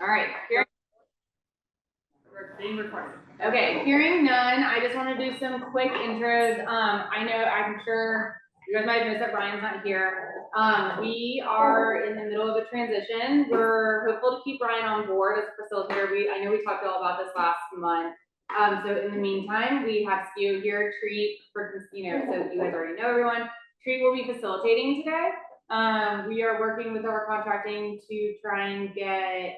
All right. Okay, hearing none, I just want to do some quick intros. I'm sure you guys might have missed that Brian's not here. We are in the middle of a transition. We're hopeful to keep Brian on board as a facilitator. I know we talked all about this last month. So in the meantime, we have Skew here, Treat, so you guys already know everyone. Treat will be facilitating today. We are working with our contracting to try and get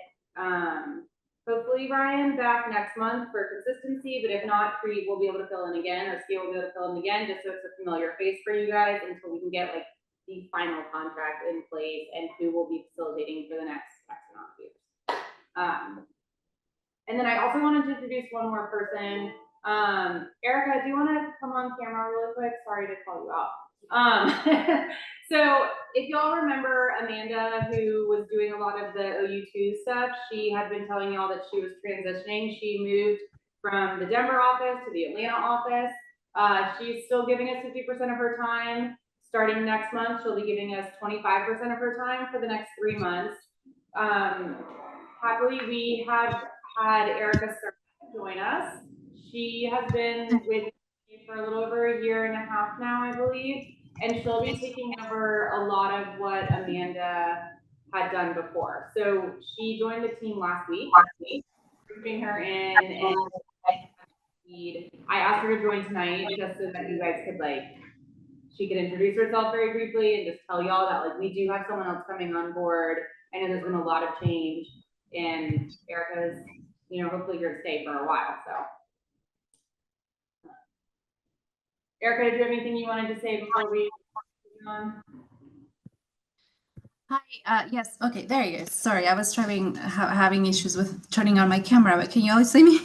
hopefully Brian back next month for consistency, but if not, Treat will be able to fill in again, or Skew will be able to fill in again, just so it's a familiar face for you guys until we can get like the final contract in place and who will be facilitating for the next X amount of years. And then I also wanted to introduce one more person. Erica, do you want to come on camera really quick? Sorry to call you out. So if y'all remember Amanda, who was doing a lot of the OU2 stuff, she had been telling y'all that she was transitioning. She moved from the Denver office to the Atlanta office. She's still giving us 50% of her time. Starting next month, she'll be giving us 25% of her time for the next 3 months. Happily, we have had Erica join us. She has been with me for a little over a year and a half now, I believe, and she'll be taking over a lot of what Amanda had done before. So she joined the team last week, bringing her in, and I asked her to join tonight just so that you guys could she could introduce herself very briefly and just tell y'all that we do have someone else coming on board. I know there's been a lot of change, and Erica's, hopefully here to stay for a while. So, Erica, did you have anything you wanted to say before we move on? Hi. Yes. Okay. There you go. Sorry, I was having issues with turning on my camera, but can you all see me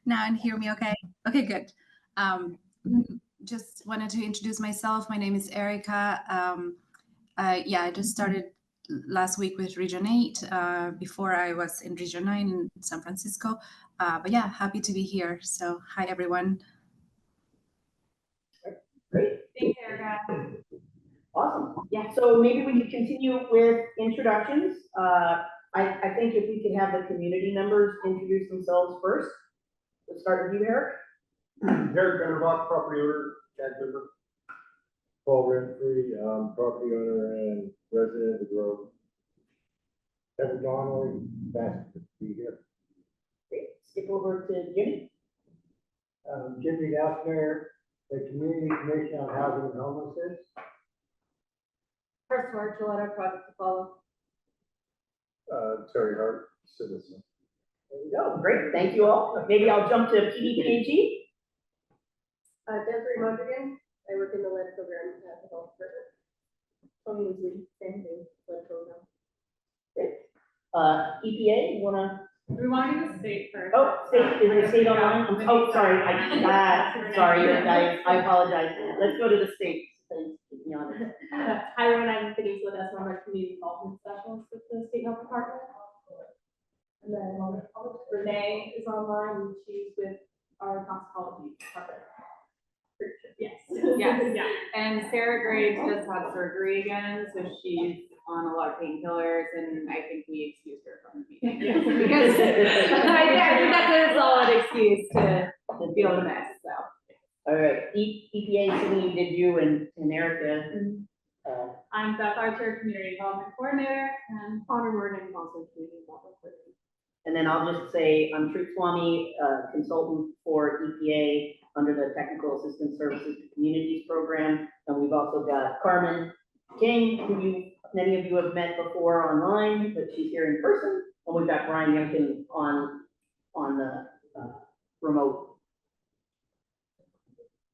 now and hear me? Okay. Okay. Good. Just wanted to introduce myself. My name is Erica. I just started last week with Region 8. Before I was in Region 9 in San Francisco. But yeah, happy to be here. So hi, everyone. Great. Thanks, Erica. Awesome. Yeah, so maybe we could continue with introductions. I think if we could have the community members introduce themselves first. Let's start with you, Eric. Eric Vanderbach, property owner, Chad River. Paul Renfrey, property owner and resident of the Grove. Evan Donnelly, fast to be here. Great. Skip over to Jimmy. Jimmy Gaffner, the Community Commission on Housing and Homelessness. First word, Gillette, project to follow. Terry Hart, citizen. There we go. Great. Thank you all. Maybe I'll jump to PDPAG. Desiree Mondragon. I work in the lead program at the health department. Tony was lead, same thing, lead program. Great. EPA, We want to do the state first. Oh, state, is the state online? Oh, sorry, sorry, I apologize. Let's go to the state. Hi everyone, I'm Denise with us. I'm a community involvement specialist with the state health department. And then Renee is online and she's with our toxicology department. Yes. Yes. Yeah. And Sarah Graves just had surgery again, so she's on a lot of painkillers, and I think we excused her from the meeting. Yes. Because I think that's a solid excuse to be able to miss. So. All right, EPA, Sydney, did you and Erica? I'm Beth Archer, Community Involvement Coordinator, and Connor Morgan, also Community Involvement Coordinator. And then I'll just say I'm Truth Swami, consultant for EPA under the Technical Assistance Services to Communities program. And we've also got Carmen King, who many of you have met before online, but she's here in person. And we've got Brian Youngkin on the remote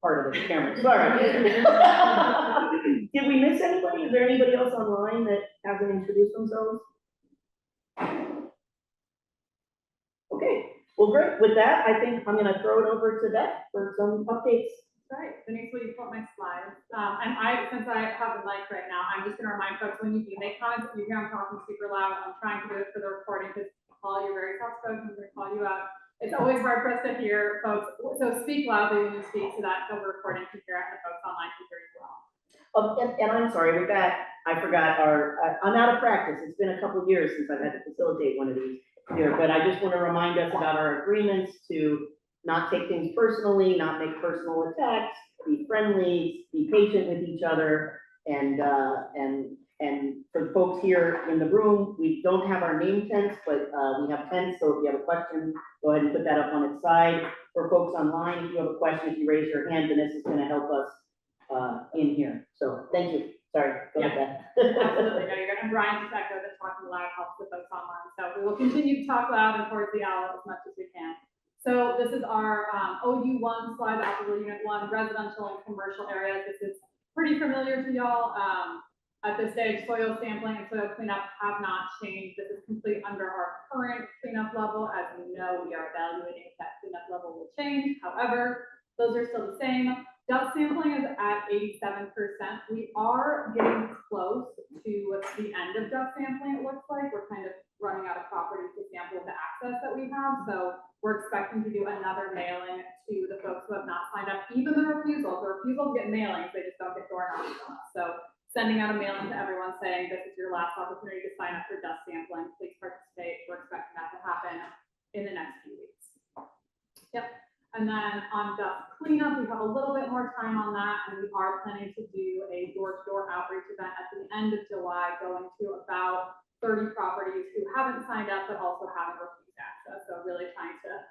part of the camera. Sorry. Did we miss anybody? Is there anybody else online that hasn't introduced themselves? Okay, well, great. With that, I think I'm going to throw it over to Beth for some updates. Right. The next week, you put my slides. Since I have the mic right now, I'm just going to remind folks when you do make comments, you hear I'm talking super loud. I'm trying to do it for the recording because Paul, you're very soft-spoken. I'm going to call you out. It's always hard for us to hear folks. So speak loudly when you speak so that the recording can hear and the folks online can hear as well. And I'm sorry, with that, I forgot I'm out of practice. It's been a couple of years since I've had to facilitate one of these. here, but I just want to remind us about our agreements to not take things personally, not make personal attacks, be friendly, be patient with each other, and for the folks here in the room, we don't have our name tents, but we have tents, so if you have a question, go ahead and put that up on its side. For folks online, if you have a question, if you raise your hand, Vanessa is going to help us in here. So thank you. Sorry, go ahead. Absolutely, no, you're gonna, Brian just echoed that talking loud helps the folks online, so we will continue to talk loud and towards the owl as much as we can. So this is our OU1 slide, Optical Unit 1, residential and commercial areas. This is pretty familiar to y'all. At this stage, soil sampling and soil cleanup have not changed. This is complete under our current cleanup level. As you know, we are evaluating if that cleanup level will change. However, those are still the same. Dust sampling is at 87%. We are getting close to the end of dust sampling, it looks like. We're kind of running out of properties to sample the access that we have. So we're expecting to do another mailing to the folks who have not signed up, even the refusals. The refusals get mailings, they just don't get door knocks from us. So sending out a mailing to everyone saying this is your last opportunity to sign up for dust sampling. Please participate. We're expecting that to happen in the next few weeks. Yep. And then on dust cleanup, we have a little bit more time on that, and we are planning to do a door-to-door outreach event at the end of July, going to about 30 properties who haven't signed up, but also haven't refused access. So really trying to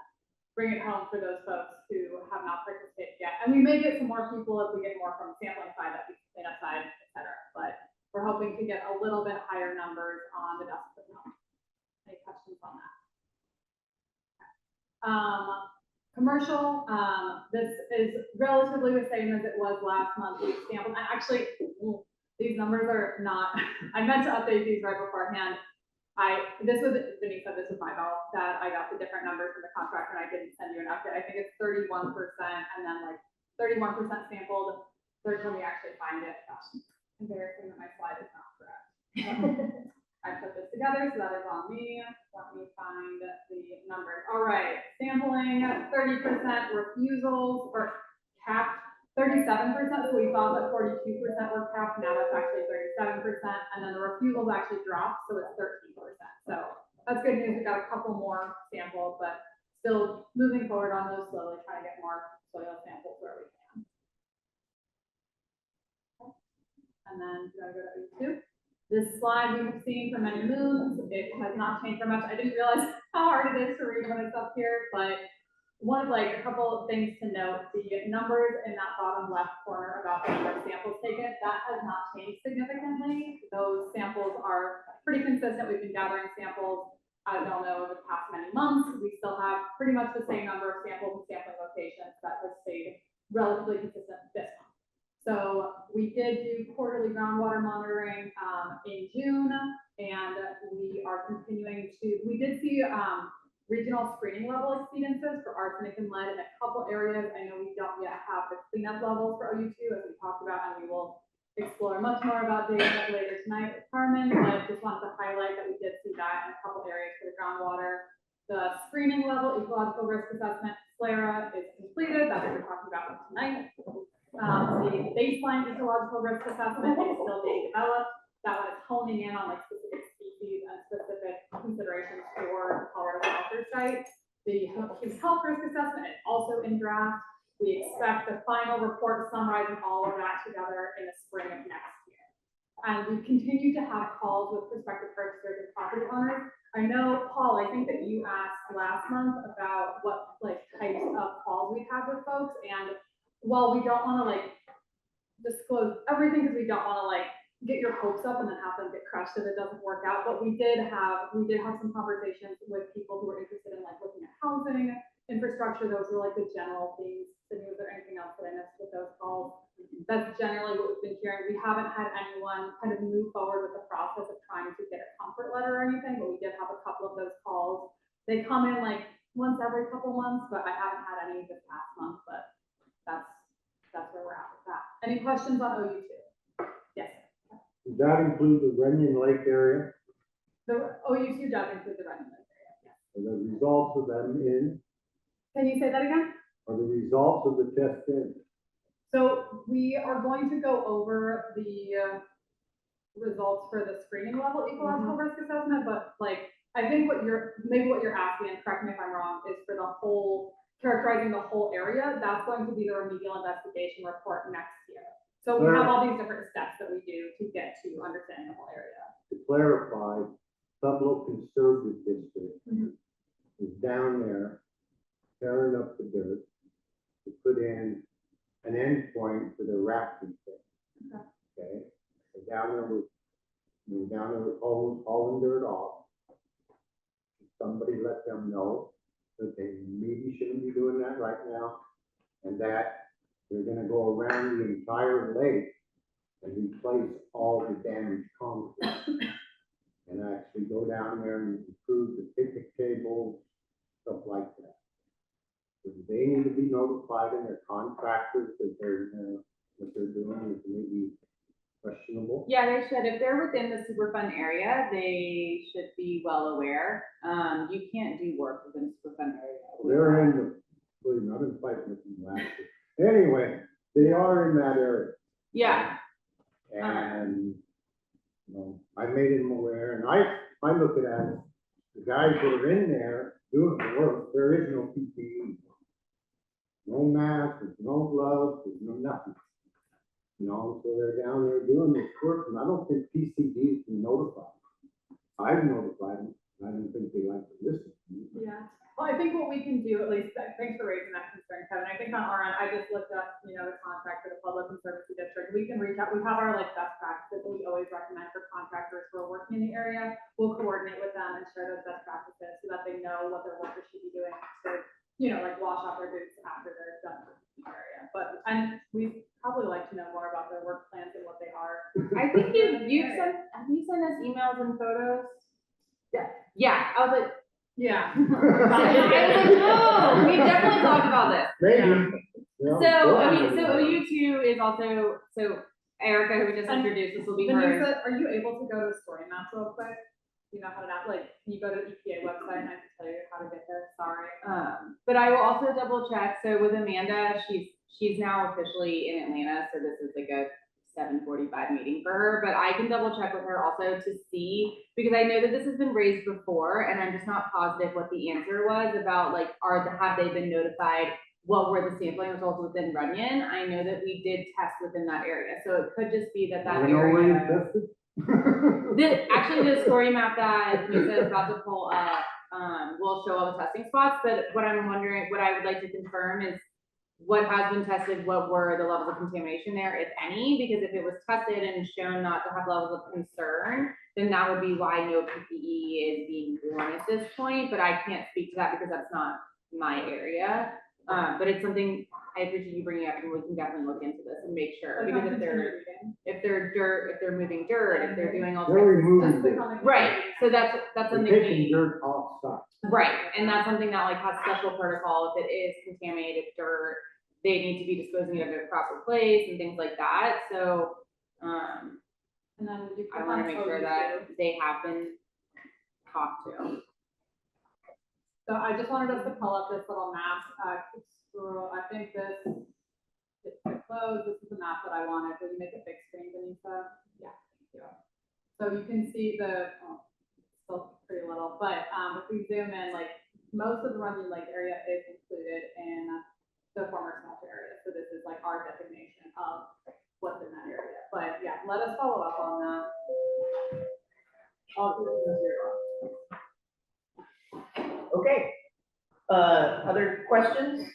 bring it home for those folks who have not participated yet. And we may get some more people if we get more from sampling side, that we can clean up side, et cetera. But we're hoping to get a little bit higher numbers on the dust cleanup. Any questions on that? Commercial, this is relatively the same as it was last month. We sampled, and actually, these numbers are not, I meant to update these right beforehand. Denise said this was my fault, that I got the different numbers from the contractor and I didn't send you an update. I think it's 31% and then like 31% sampled. Let me actually find it. Gosh, embarrassing that my slide is not correct. I put this together, so that is on me. Let me find the numbers. All right, sampling, 30% refusals or capped, 37%. So we thought that 42% were capped. Now that's actually 37%. And then the refusals actually dropped, so it's 13%. So that's good news. We got a couple more samples, but still moving forward on those slowly, trying to get more soil samples where we can. And then we're gonna go to YouTube. This slide we have seen for many moons. It has not changed very much. I didn't realize how hard it is to read when it's up here, but one of a couple of things to note, the numbers in that bottom left corner about the number of samples taken, that has not changed significantly. Those samples are pretty consistent. We've been gathering samples, as you all know, over the past many months. We still have pretty much the same number of samples and sampling locations that has stayed relatively consistent this month. So we did do quarterly groundwater monitoring in June, and we are continuing to, we did see regional screening level exceedances for arsenic and lead in a couple areas. I know we don't yet have the cleanup levels for OU2 as we talked about, and we will explore much more about data later tonight with Carmen, but just wanted to highlight that we did see that in a couple areas for the groundwater. The screening level ecological risk assessment, SLARA, is completed. That's what we're talking about tonight. The baseline ecological risk assessment is still being developed. That one is honing in on like specific species and specific considerations for the Colorado Smelter site. The human health risk assessment is also in draft. We expect the final report summarizing all of that together in the spring of next year. And we continue to have calls with prospective purchasers and property owners. I know, Paul, I think that you asked last month about what like types of calls we've had with folks, and while we don't want to like disclose everything because we don't want to like get your hopes up and then have them get crushed if it doesn't work out, but we did have some conversations with people who were interested in like looking at housing, infrastructure. Those were like the general themes. So was there anything else that I missed with those calls? That's generally what we've been hearing. We haven't had anyone kind of move forward with the process of trying to get a comfort letter or anything, but we did have a couple of those calls. They come in like once every couple months, but I haven't had any this past month, but that's where we're at with that. Any questions on OU2? Yes. Does that include the Reunión Lake area? The OU2 does include the Reunión Lake area, yes. Are the results of them in? Can you say that again? Are the results of the test in? So we are going to go over the results for the screening level ecological risk assessment, but like I think what you're asking, and correct me if I'm wrong, is for the whole, characterizing the whole area, that's going to be the remedial investigation report next year. So we have all these different steps that we do to get to understanding the whole area. To clarify, Pueblo Conservative District Mhm. is down there tearing up the dirt to put in an endpoint for the rafting thing. Okay? So down there with hauling dirt off. Somebody let them know that they maybe shouldn't be doing that right now, and that they're gonna go around the entire lake and replace all the damaged concrete. And actually go down there and improve the picnic tables, stuff like that. So they need to be notified, and their contractors that what they're doing is maybe questionable. Yeah, they should. If they're within the Superfund area, they should be well aware. You can't do work within the Superfund area. They're in the, well, not in fighting with them last year. Anyway, they are in that area. Yeah, And, you know, I made them aware, and I look at it as the guys that are in there doing the work, there is no PPE. No mask, there's no gloves, there's no nothing. You know, so they're down there doing this work, and I don't think PCD has been notified. I've notified them, and I don't think they like to listen to me. Yeah, well, I think what we can do, at least, thanks for raising that concern, Kevin. I think on our end, I just looked up, the contract for the Public Conservancy District. We can reach out, we have our best practices that we always recommend for contractors who are working in the area. We'll coordinate with them and share those best practices so that they know what their workers should be doing to, wash off their boots after they're done with the area. But, and we probably like to know more about their work plans and what they are. I think have you sent us emails and photos? Yeah, I was like, Yeah. I was like, no, we definitely talked about this. Maybe. Yeah, So OU2 is also, so Erica, who we just introduced, this will be her. Vanessa, are you able to go to story maps real quick? You know how to, can you go to the EPA website and I can tell you how to get there? Sorry. But I will also double check. So with Amanda, she's now officially in Atlanta, so this is like a 7:45 meeting for her, but I can double check with her also to see, because I know that this has been raised before, and I'm just not positive what the answer was about, have they been notified? What were the sampling results within Reunión? I know that we did test within that area, so it could just be that You know where you area. tested? Actually, the story map that Lisa is about to pull up, will show all the testing spots, but what I'm wondering, what I would like to confirm is what has been tested, what were the levels of contamination there, if any, because if it was tested and shown not to have levels of concern, then that would be why no PPE is being worn at this point, but I can't speak to that because that's not my area. But it's something I appreciate you bringing up, and we can definitely look into this and make sure, because if they're moving dirt, if they're doing all They're kinds of removing stuff. dirt. Right, so that's They're something taking we, dirt off site. right, and that's something that has special protocol. If it is contaminated dirt, they need to be disposing of it in a proper place and things like that. So, And then you I want to make sure that they have been talked to. So I just wanted us to pull up this little map. I think this is closed. This is the map that I wanted. Will you make it big screen, Vanessa? Yeah, thank you. So you can see it's still pretty little, but if we zoom in, most of the Reunión Lake area is included in the former smelter area. So this is our designation of what's in that area. But yeah, let us follow up on that. Okay. Other questions?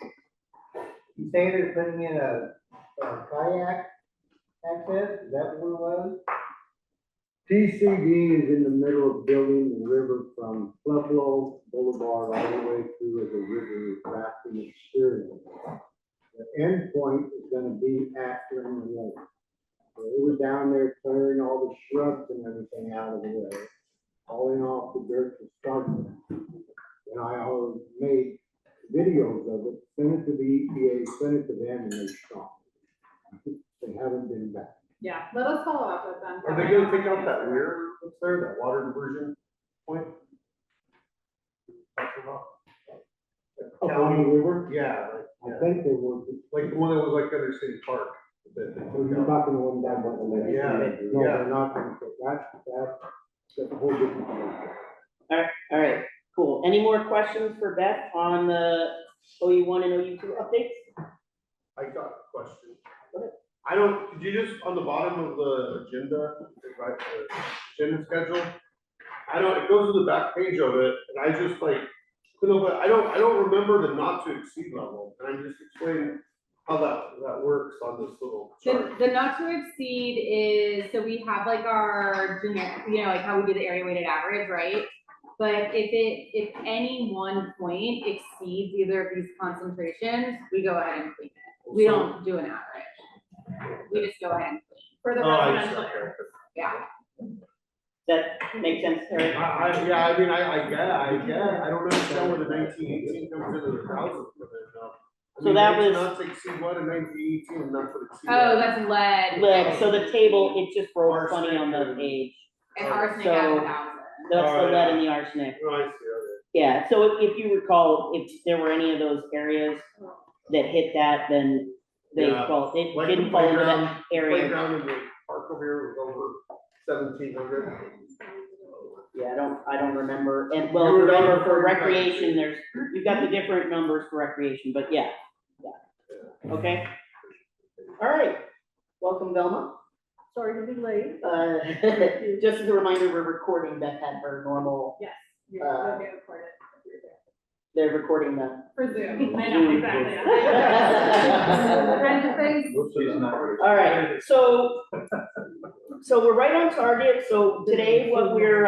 You say they're putting in a kayak access, is that what it was? PCD is in the middle of building the river from Pueblo Boulevard all the way through as a river rafting experience. The end point is gonna be after the lake. So it was down there clearing all the shrubs and everything out of the way, hauling off the dirt to start with. And I always made videos of it, sent it to the EPA, sent it to them, and they stopped. They haven't been back. Yeah, let us follow up with them. Are they gonna take out that weir that's there, that water diversion point? County River? Yeah, I think they were. like the one that was under City Park. That they Well, took you're out. talking the one down by the lake. Yeah, No, yeah. they're not gonna take that's a whole different. All right, cool. Any more questions for Beth on the OU1 and OU2 updates? I got a question. I don't, could you just, on the bottom of the agenda, right, the agenda schedule? It goes to the back page of it, and I just like, but I don't remember the not to exceed level. And I'm just explaining how that works on this little chart. The not to exceed is, so we have like our generic, like how we do the area weighted average, right? But if any one point exceeds either of these concentrations, we go ahead and clean it. We don't do an average. We just go ahead and clean. For the I residential see. area. Yeah. That makes sense, Eric? Yeah, I mean, I get, I don't understand where the 1918 comes into the 1,000. So that was- Not to exceed what in 1918, and not to exceed. Oh, what? that's lead. Lead, so the table, it just broke funny on the page. And arsenic So- at 1,000. That's the Oh, lead yeah. and the arsenic. Oh, I see, okay. Yeah, so if you recall, if there were any of those areas that hit that, then they Yeah. fall, it Like the didn't fall into playground- that area. Playground in the park over here was over 1,700. Yeah, I don't remember, and You well, were down remember for before you got recreation, you've got the different numbers for recreation, but yeah. Okay? All right, welcome Velma. Sorry to be late. Just as a reminder, we're recording Beth had her normal, Yes, you're going to be recorded. they're recording the. For Zoom, I know, exactly. Kind of thing. All right, so we're right on target, so today what we're,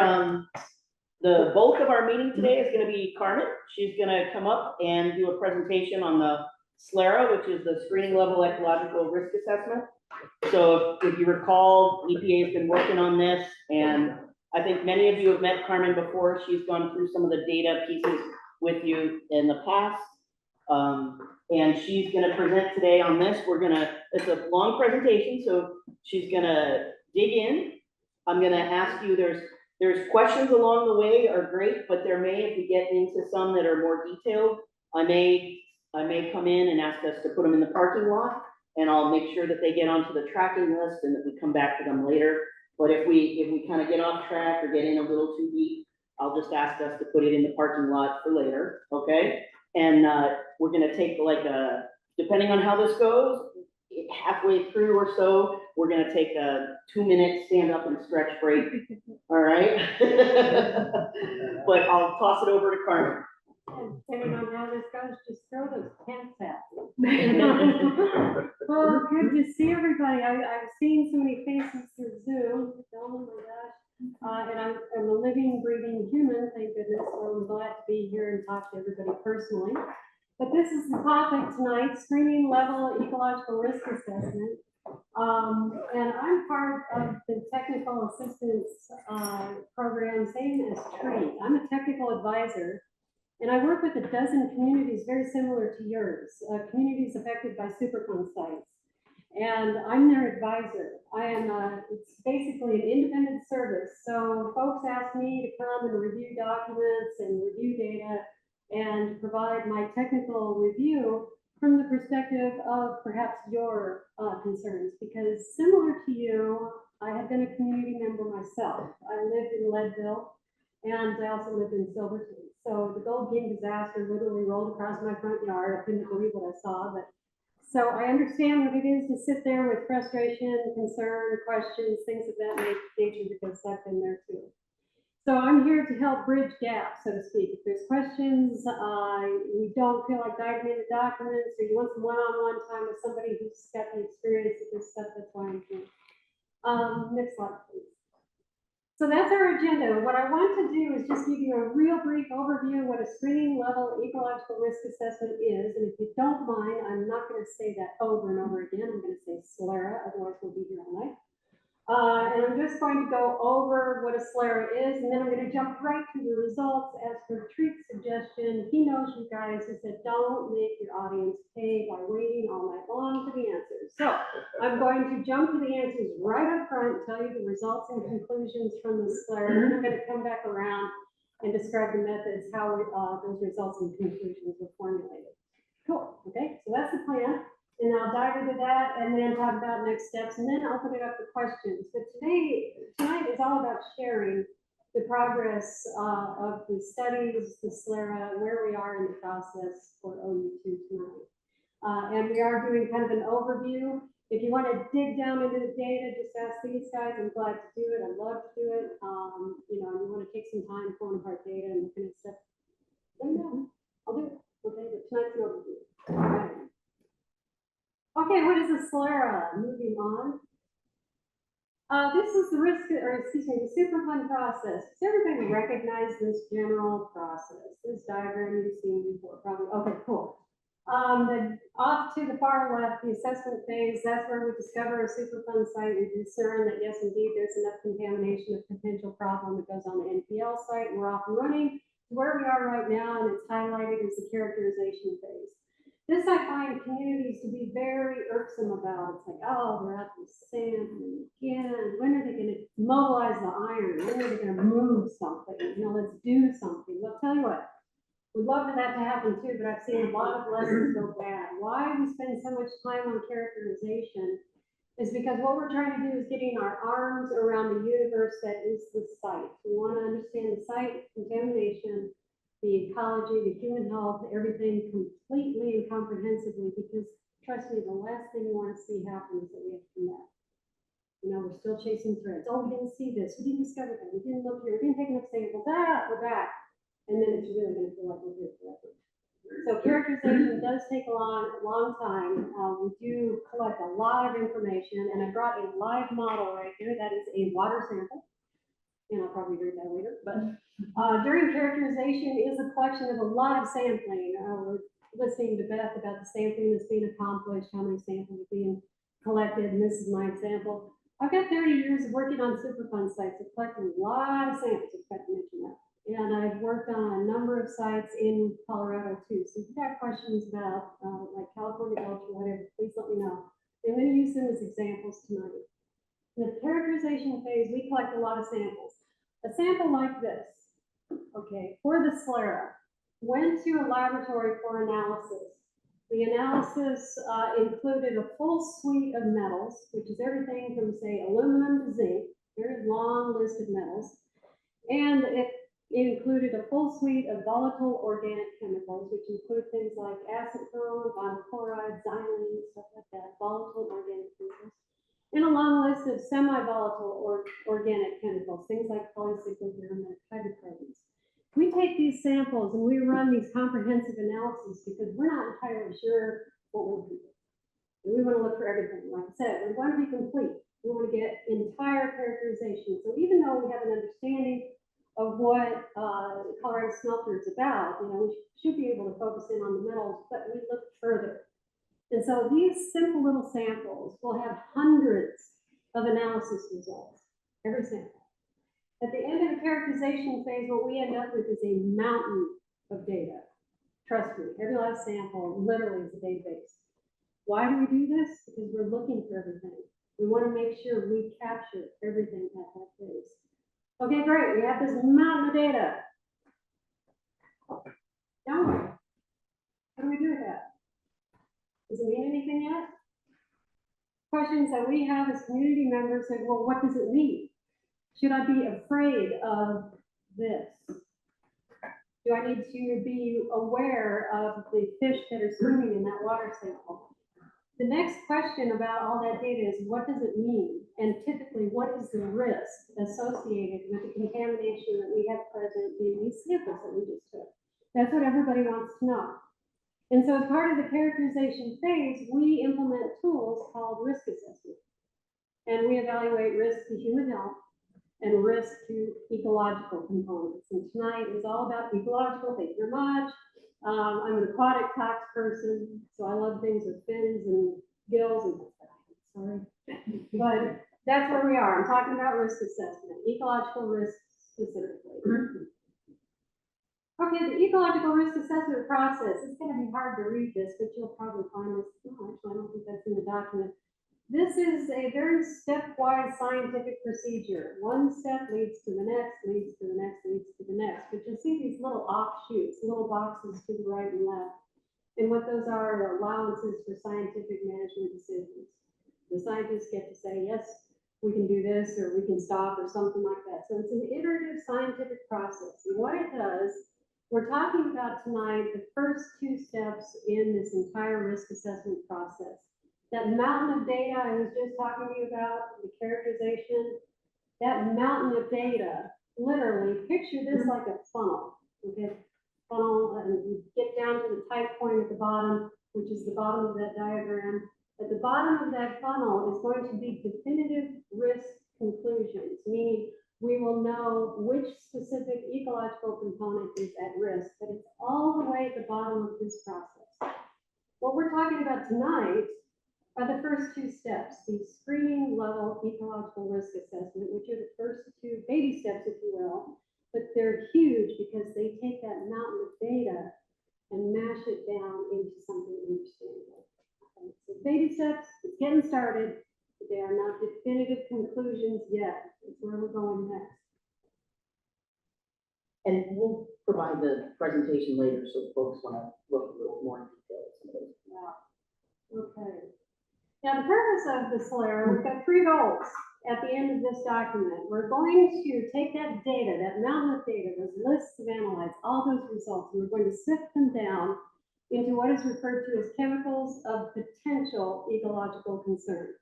the bulk of our meeting today is gonna be Carmen. She's gonna come up and do a presentation on the SLARA, which is the Screening Level Ecological Risk Assessment. So if you recall, EPA has been working on this, and I think many of you have met Carmen before. She's gone through some of the data pieces with you in the past. And she's gonna present today on this. It's a long presentation, so she's gonna dig in. I'm gonna ask you, there's questions along the way are great, but there may, if we get into some that are more detailed, I may come in and ask us to put them in the parking lot, and I'll make sure that they get onto the tracking list and that we come back to them later. But if we kind of get off track or get in a little too deep, I'll just ask us to put it in the parking lot for later, okay? And we're gonna take depending on how this goes, halfway through or so, we're gonna take a 2-minute stand up and stretch break, all right? But I'll toss it over to Carmen. Depending on how this goes, just throw those tents at me. Well, good to see everybody. I've seen so many faces through Zoom. Oh my gosh. And I'm a living, breathing human, thank goodness. So I'm glad to be here and talk to everybody personally. But this is the topic tonight, screening level ecological risk assessment. And I'm part of the technical assistance program, same as Tree. I'm a technical advisor. And I work with a dozen communities very similar to yours, communities affected by Superfund sites. And I'm their advisor. It's basically an independent service. So folks ask me to come and review documents and review data and provide my technical review from the perspective of perhaps your concerns. Because similar to you, I have been a community member myself. I lived in Leadville and I also lived in Silverton. So the Gold King disaster literally rolled across my front yard. I couldn't believe what I saw, but so I understand what it is to sit there with frustration, concern, questions, things of that nature, because I've been there too. So I'm here to help bridge gaps, so to speak. If there's questions, you don't feel like diving into documents, or you want some one-on-one time with somebody who's got the experience with this stuff, that's why I'm here. Next slide, please. So that's our agenda. What I want to do is just give you a real brief overview of what a screening level ecological risk assessment is. And if you don't mind, I'm not going to say that over and over again. I'm going to say SLARA, otherwise we'll be here all night. And I'm just going to go over what a SLARA is, and then I'm going to jump right to the results. As for Treat's suggestion, he knows you guys, he said, don't make your audience pay by waiting all night long for the answers. So I'm going to jump to the answers right up front, tell you the results and conclusions from the SLARA, and then I'm going to come back around and describe the methods, how those results and conclusions were formulated. Cool, okay, so that's the plan. And I'll dive into that and then talk about next steps and then open it up for questions. But tonight is all about sharing the progress of the studies, the SLERA, where we are in the process for OU2 tonight. And we are doing kind of an overview. If you want to dig down into the data, just ask these guys. I'm glad to do it. I'd love to do it. You know, you want to take some time pulling apart data and looking at stuff. Let me know. I'll do it. Okay, but tonight's an overview. All right. Okay, what is the SLERA? Moving on. This is the the Superfund process. Does everybody recognize this general process? This diagram you've seen before, probably. Okay, cool. Then off to the far left, the assessment phase, that's where we discover a Superfund site. We discern that yes, indeed, there's enough contamination of potential problem that goes on the NPL site, and we're off and running. Where we are right now, and it's highlighted, is the characterization phase. This I find communities to be very irksome about. It's like, oh, they're out the sand again. When are they going to mobilize the iron? When are they going to move something? You know, let's do something. Well, tell you what, we'd love for that to happen too, but I've seen a lot of lessons go bad. Why we spend so much time on characterization is because what we're trying to do is getting our arms around the universe that is the site. We want to understand the site, contamination, the ecology, the human health, everything completely and comprehensively, because trust me, the last thing you want to see happen is that we have to connect. You know, we're still chasing threads. Oh, we didn't see this. We didn't discover that. We didn't look here. We didn't take enough samples. We're back. And then it's really going to feel like we're here forever. So characterization does take a long time. We do collect a lot of information, and I brought a live model right here. That is a water sample. And I'll probably read that later, but during characterization is a collection of a lot of sampling. We're listening to Beth about the sampling that's being accomplished, how many samples are being collected, and this is my example. I've got 30 years of working on Superfund sites. I've collected a lot of samples, I forgot to mention that. And I've worked on a number of sites in Colorado too. So if you've got questions about like California Gulch or whatever, please let me know. I'm going to use them as examples tonight. In the characterization phase, we collect a lot of samples. A sample like this, okay, for the SLERA, went to a laboratory for analysis. The analysis included a full suite of metals, which is everything from, say, aluminum to zinc, very long list of metals. And it included a full suite of volatile organic chemicals, which include things like acetone, vinyl chloride, xylene, stuff like that, volatile organic chemicals. And a long list of semi-volatile or organic chemicals, things like polycyclic aromatic hydrocarbons. We take these samples and we run these comprehensive analyses because we're not entirely sure what we'll do. And we want to look for everything. Like I said, we want to be complete. We want to get entire characterization. So even though we have an understanding of what Colorado Smelter is about, you know, we should be able to focus in on the metals, but we look further. And so these simple little samples will have hundreds of analysis results, every sample. At the end of the characterization phase, what we end up with is a mountain of data. Trust me, every last sample literally is a database. Why do we do this? Because we're looking for everything. We want to make sure we capture everything at that phase. Okay, great, we have this mountain of data. Now, how do we do that? Does it mean anything yet? Questions that we have as community members say, well, what does it mean? Should I be afraid of this? Do I need to be aware of the fish that are swimming in that water sample? The next question about all that data is, what does it mean? And typically, what is the risk associated with the contamination that we have present in these samples that we just took? That's what everybody wants to know. And so as part of the characterization phase, we implement tools called risk assessment. And we evaluate risk to human health and risk to ecological components. And tonight is all about ecological. Thank you very much. I'm an aquatic tox person, so I love things with fins and gills and sorry. But that's where we are. I'm talking about risk assessment, ecological risk specifically. Okay, the ecological risk assessment process. It's going to be hard to read this, but you'll probably find this. Oh, actually, I don't think that's in the document. This is a very stepwise scientific procedure. One step leads to the next, leads to the next, leads to the next. But you'll see these little offshoots, little boxes to the right and left. And what those are allowances for scientific management decisions. The scientists get to say, yes, we can do this, or we can stop, or something like that. So it's an iterative scientific process. And what it does, we're talking about tonight the first 2 steps in this entire risk assessment process. That mountain of data I was just talking to you about, the characterization, that mountain of data, literally, picture this like a funnel, okay? Funnel, and you get down to the tight point at the bottom, which is the bottom of that diagram. At the bottom of that funnel is going to be definitive risk conclusions, meaning we will know which specific ecological component is at risk, but it's all the way at the bottom of this process. What we're talking about tonight are the first 2 steps, the screening level ecological risk assessment, which are the first 2 baby steps, if you will, but they're huge because they take that mountain of data and mash it down into something understandable. Okay, so baby steps, it's getting started, but they are not definitive conclusions yet. That's where we're going next. And we'll provide the presentation later, so folks want to look a little more in detail at some of those. Yeah. Okay. Now, the purpose of the SLAR, we've got 3 goals at the end of this document. We're going to take that data, that mountain of data, those lists of analytes, all those results, and we're going to sift them down into what is referred to as chemicals of potential ecological concern.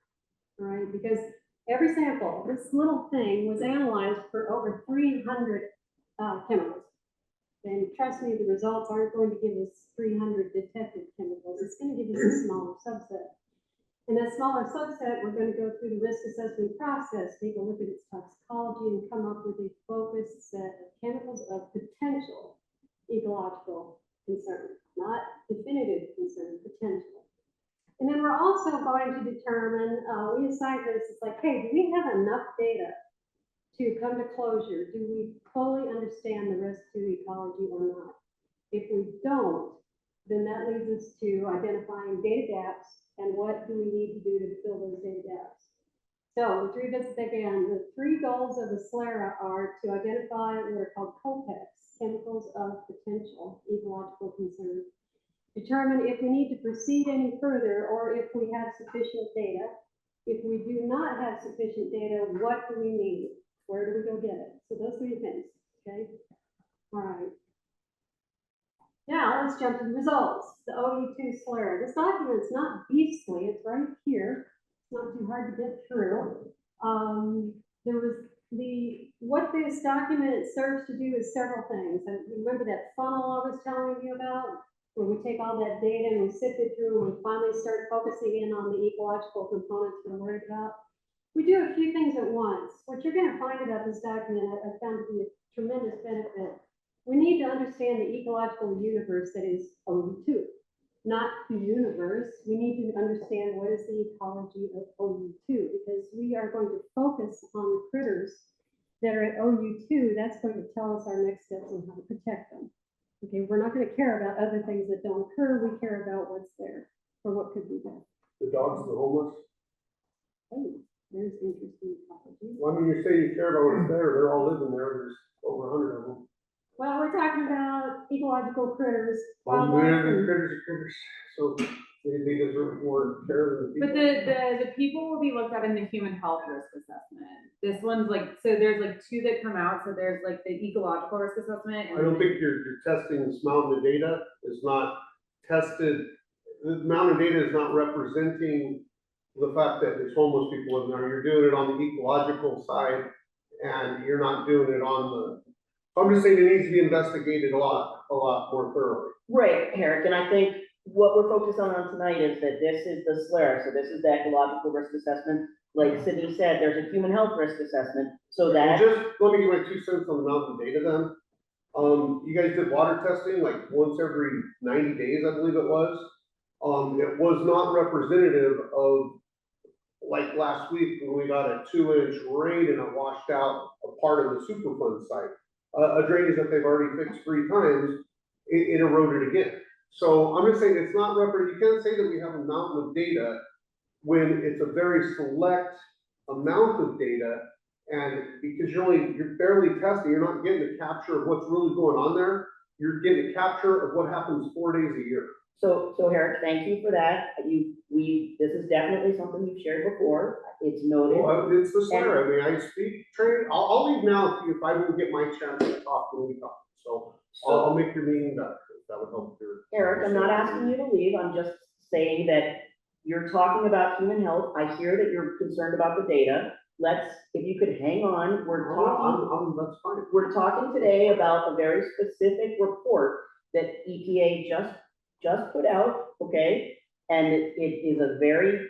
All right, because every sample, this little thing was analyzed for over 300 chemicals. And trust me, the results aren't going to give us 300 detected chemicals. It's going to give us a smaller subset. In that smaller subset, we're going to go through the risk assessment process, take a look at its toxicology, and come up with a focused set of chemicals of potential ecological concern, not definitive concern, potential. And then we're also going to determine, we assign this, it's like, hey, do we have enough data to come to closure? Do we fully understand the risk to ecology or not? If we don't, then that leads us to identifying data gaps and what do we need to do to fill those data gaps. So, to revisit again, the 3 goals of the SLARA are to identify what are called COPEX, chemicals of potential ecological concern, determine if we need to proceed any further or if we have sufficient data. If we do not have sufficient data, what do we need? Where do we go get it? So those 3 things, okay? All right. Now let's jump to the results. The OU2 SLARA. This document's not beastly, it's right here. It's not too hard to get through. What this document serves to do is several things. And remember that funnel I was telling you about, where we take all that data and we sift it through and we finally start focusing in on the ecological components we're worried about. We do a few things at once. What you're going to find about this document, I found to be a tremendous benefit. We need to understand the ecological universe that is OU2, not the universe. We need to understand what is the ecology of OU2, because we are going to focus on the critters that are at OU2. That's going to tell us our next steps on how to protect them. Okay, we're not going to care about other things that don't occur. We care about what's there or what could be there. The dogs, the homeless. Oh, there's interesting ecology. Well, I mean, you say you care about what's there, they're all living there, there's over 100 of them. Well, we're talking about ecological critters. Well, wildlife, they're and- critters, so they deserve more care than the But people. the people will be looked at in the human health risk assessment. This one's like, so there's like 2 that come out. So there's like the ecological risk assessment. And I don't think you're testing this mountain of data is not tested. The mountain of data is not representing the fact that there's homeless people living there. You're doing it on the ecological side and you're not doing it on the, I'm just saying it needs to be investigated a lot more thoroughly. Right, Eric, and I think what we're focused on tonight is that this is the SLARA, so this is the ecological risk assessment. Like Sydney said, there's a human health risk assessment, so And that. just let me give my 2 cents on the mountain data then. You guys did water testing like once every 90 days, I believe it was. It was not representative of like last week when we got a 2-inch rain and it washed out a part of the Superfund site. A drainage that they've already fixed 3 times, it eroded again. So I'm just saying it's not representative. You can't say that we have a mountain of data when it's a very select amount of data, and because you're barely testing, you're not getting a capture of what's really going on there. You're getting a capture of what happens 4 days a year. So Eric, thank you for that. This is definitely something you've shared before. It's noted. Well, it's the Slayer, I mean, I speak, train, I'll leave now if I don't get my chance to talk when we talk. So I'll make your meeting better, if that would help your. Eric, I'm not asking you to leave. I'm just saying that you're talking about human health. I hear that you're concerned about the data. If you could hang on, That's fine. we're talking today about a very specific report that EPA just put out, okay? And it is a very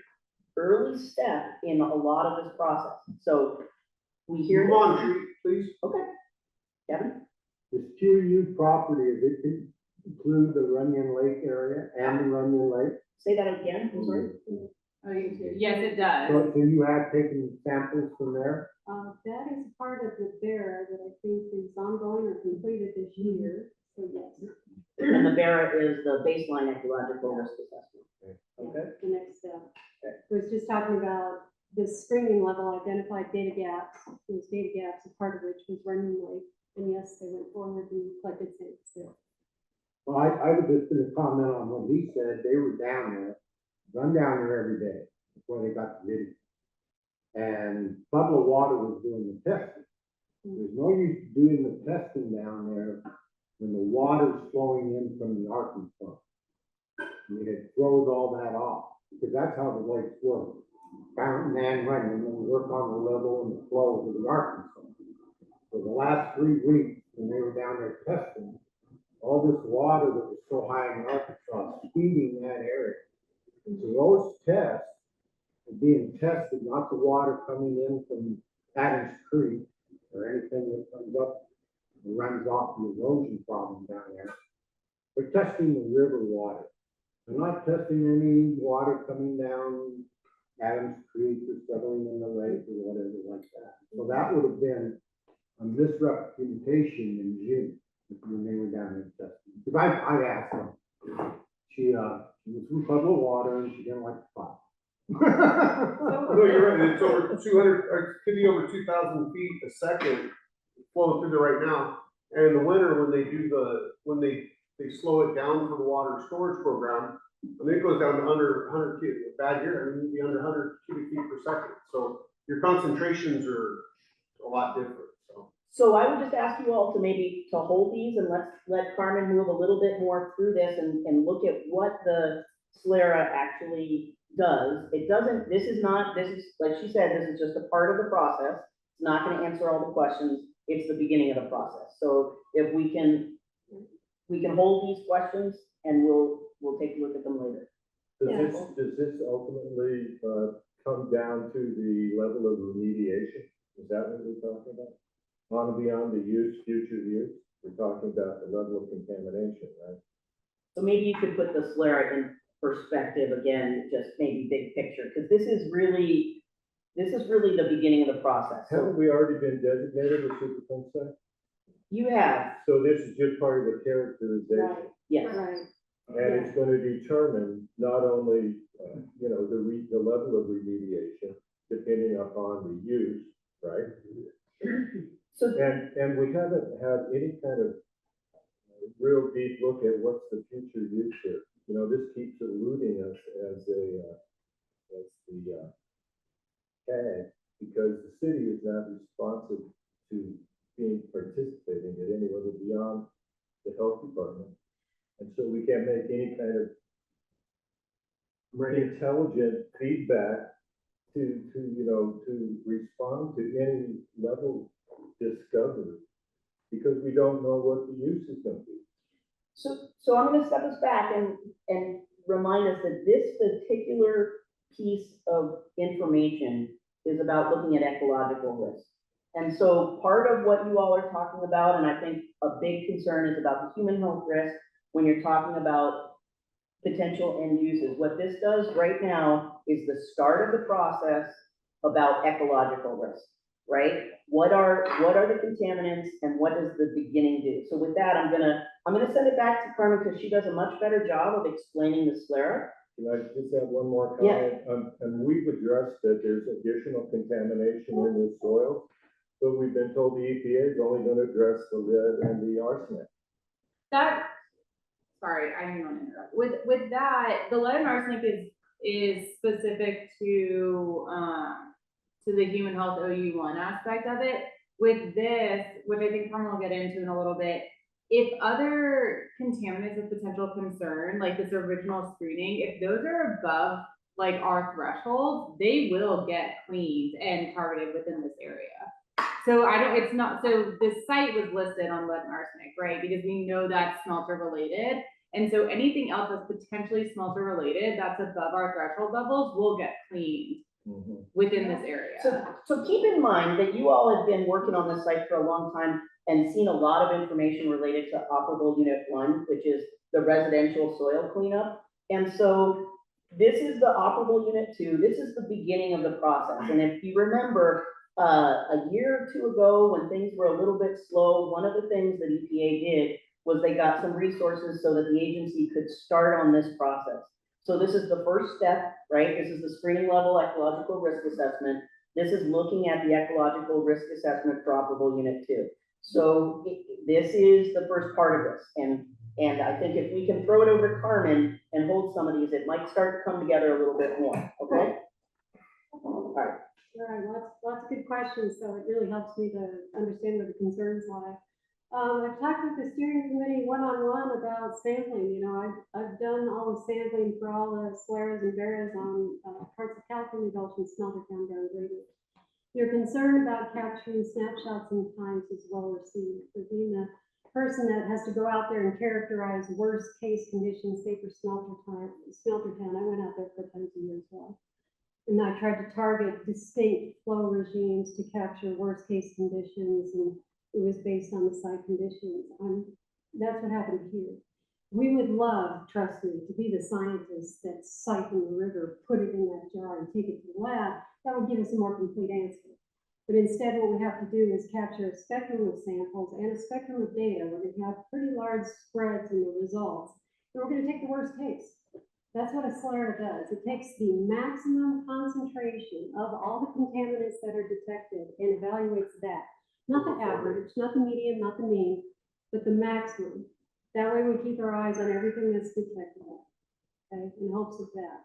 early step in a lot of this process. So we hear. Move on, Judy, please. Okay. Kevin? This QU property, does it include the Reunión Lake area and the Reunión Lake? Say that again, I'm sorry. Oh, you too. Yes, it does. So you have taken samples from there? That is part of the BERA that I think is ongoing or completed this year, so yes. And the BERA is the baseline ecological risk assessment. Okay. That's the next step. I was just talking about the screening level identified data gaps. Those data gaps, a part of which was Reunión Lake. And yes, they went forward and collected samples there. Well, I would just put a comment on what he said. They were down there, run down there every day before they got the video. And Pueblo Water was doing the testing. There's no use doing the testing down there when the water's flowing in from the Arkansas. I mean, it throws all that off, because that's how the lakes work. Fountain and running, and then work on the level and the flow of the Arkansas. For the last 3 weeks, when they were down there testing, all this water that was so high in Arkansas, feeding that area. So those tests are being tested, not the water coming in from Adams Creek or anything that comes up and runs off the erosion problem down there. They're testing the river water. They're not testing any water coming down Adams Creek or settling in the lake or whatever like that. So that would have been a misrepresentation in June when they were down there testing. Because I asked her, she was from Pueblo Water and she didn't like the fire. No, you're right, it's over 200, or it could be over 2,000 feet a second flowing through there right now. And in the winter, when they slow it down for the water storage program, I mean, it goes down to under 100 cubic, a bad year, I mean, it'd be under 100 cubic feet per second. So your concentrations are a lot different, so. So I would just ask you all to maybe to hold these and let Carmen move a little bit more through this and look at what the SLERA actually does. This is, like she said, this is just a part of the process. It's not going to answer all the questions. It's the beginning of the process. So if we can hold these questions and we'll take a look at them later. Does this ultimately come down to the level of remediation? Is that what we're talking about? On and beyond the use, future use? We're talking about the level of contamination, right? So maybe you could put the SLERA in perspective again, just maybe big picture, because this is really the beginning of the process. So Haven't we already been designated a Superfund site? you have, So this is just part of the characterization. yes. Right. And it's going to determine not only, the level of remediation, depending upon the use, right? So And we haven't had any kind of real deep look at what's the future use here. You know, this keeps eluding us as the tag, because the city is not responsive to being participating at any level beyond the health department. And so we can't make any kind of intelligent feedback to respond to any level discovery, because we don't know what the use is going to be. So I'm going to step us back and remind us that this particular piece of information is about looking at ecological risk. And so part of what you all are talking about, and I think a big concern is about the human health risk when you're talking about potential end uses. What this does right now is the start of the process about ecological risk, right? What are the contaminants and what does the beginning do? So with that, I'm gonna send it back to Carmen because she does a much better job of explaining the SLERA. Can I just have one more Yeah. comment? And we've addressed that there's additional contamination in the soil, but we've been told the EPA is only going to address the lead and the arsenic. sorry, I didn't want to interrupt. With that, the lead and arsenic is specific to the human health OU1 aspect of it. With this, which I think Carmen will get into in a little bit, if other contaminants of potential concern, like this original screening, if those are above like our thresholds, they will get cleaned and targeted within this area. So it's not, so this site was listed on lead and arsenic, right? Because we know that's smelter related. And so anything else that's potentially smelter related, that's above our threshold levels, will get cleaned within this area. So keep in mind that you all have been working on this site for a long time and seen a lot of information related to operable unit 1, which is the residential soil cleanup. And so this is the operable unit 2. This is the beginning of the process. And if you remember, a year or 2 ago, when things were a little bit slow, one of the things that EPA did was they got some resources so that the agency could start on this process. So this is the first step, right? This is the screening level ecological risk assessment. This is looking at the ecological risk assessment for operable unit 2. So this is the first part of this. And I think if we can throw it over to Carmen and hold some of these, it might start to come together a little bit more, okay? All right. All right, lots of good questions, so it really helps me to understand where the concerns lie. I've talked with the steering committee one-on-one about sampling. You know, I've done all the sampling for all the scleras and beras on parts of California, Gulch, and Smelter Town down Grady. Your concern about capturing snapshots in times is well received. For being the person that has to go out there and characterize worst case conditions, say for Smelter Town, I went out there for tons of years as well. And I tried to target distinct flow regimes to capture worst case conditions, and it was based on the site conditions. That's what happened here. We would love, trust me, to be the scientists that siphon the river, put it in that jar and take it to the lab. That would give us a more complete answer. But instead, what we have to do is capture a spectrum of samples and a spectrum of data. We're going to have pretty large spreads in the results. And we're going to take the worst case. That's what a SLARA does. It takes the maximum concentration of all the contaminants that are detected and evaluates that. Not the average, not the median, not the mean, but the maximum. That way we keep our eyes on everything that's detectable, okay, in hopes of that.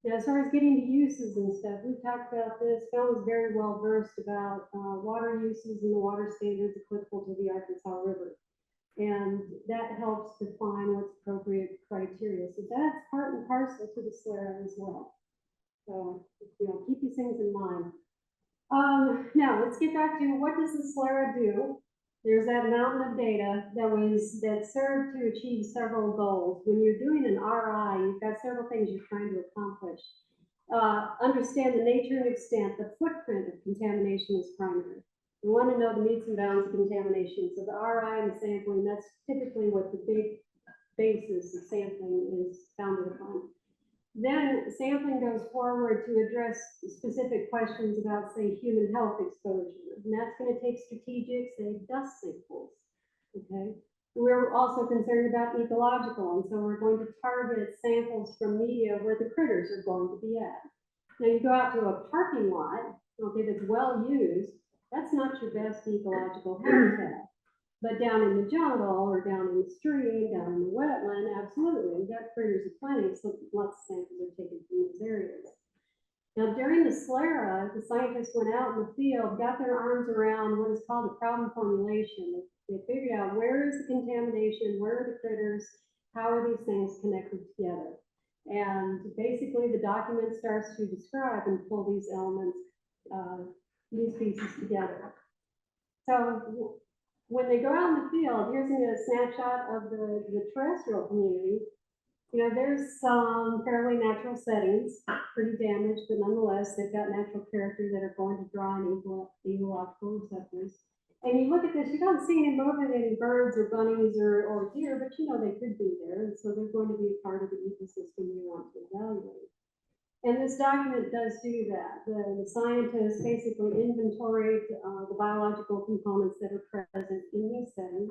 Now, as far as getting to uses and stuff, we've talked about this. Phil is very well versed about water uses and the water standards applicable to the Arkansas River. And that helps define what's appropriate criteria. So that's part and parcel to the SLARA as well. So, you know, keep these things in mind. Now let's get back to what does the SLARA do? There's that mountain of data that served to achieve several goals. When you're doing an RI, you've got several things you're trying to accomplish. Understand the nature and extent, the footprint of contamination is primary. We want to know the metes and bounds of contamination. So the RI and the sampling, that's typically what the big basis of sampling is founded upon. Then sampling goes forward to address specific questions about, say, human health exposure. And that's going to take strategic, say, dust samples, okay? We're also concerned about ecological, and so we're going to target samples from media where the critters are going to be at. Now you go out to a parking lot, okay, that's well used, that's not your best ecological habitat. But down in the jungle or down in the stream, down in the wetland, absolutely, we've got critters plenty, so lots of samples are taken from these areas. Now, during the SLARA, the scientists went out in the field, got their arms around what is called a problem formulation. They figured out where is the contamination, where are the critters, how are these things connected together. And basically, the document starts to describe and pull these elements, these pieces together. So when they go out in the field, here's a snapshot of the terrestrial community. You know, there's some fairly natural settings, pretty damaged, but nonetheless, they've got natural character that are going to draw in ecological receptors. And you look at this, you don't see any movement in birds or bunnies or deer, but you know they could be there, and so they're going to be a part of the ecosystem you want to evaluate. And this document does do that. The scientists basically inventoried the biological components that are present in these settings.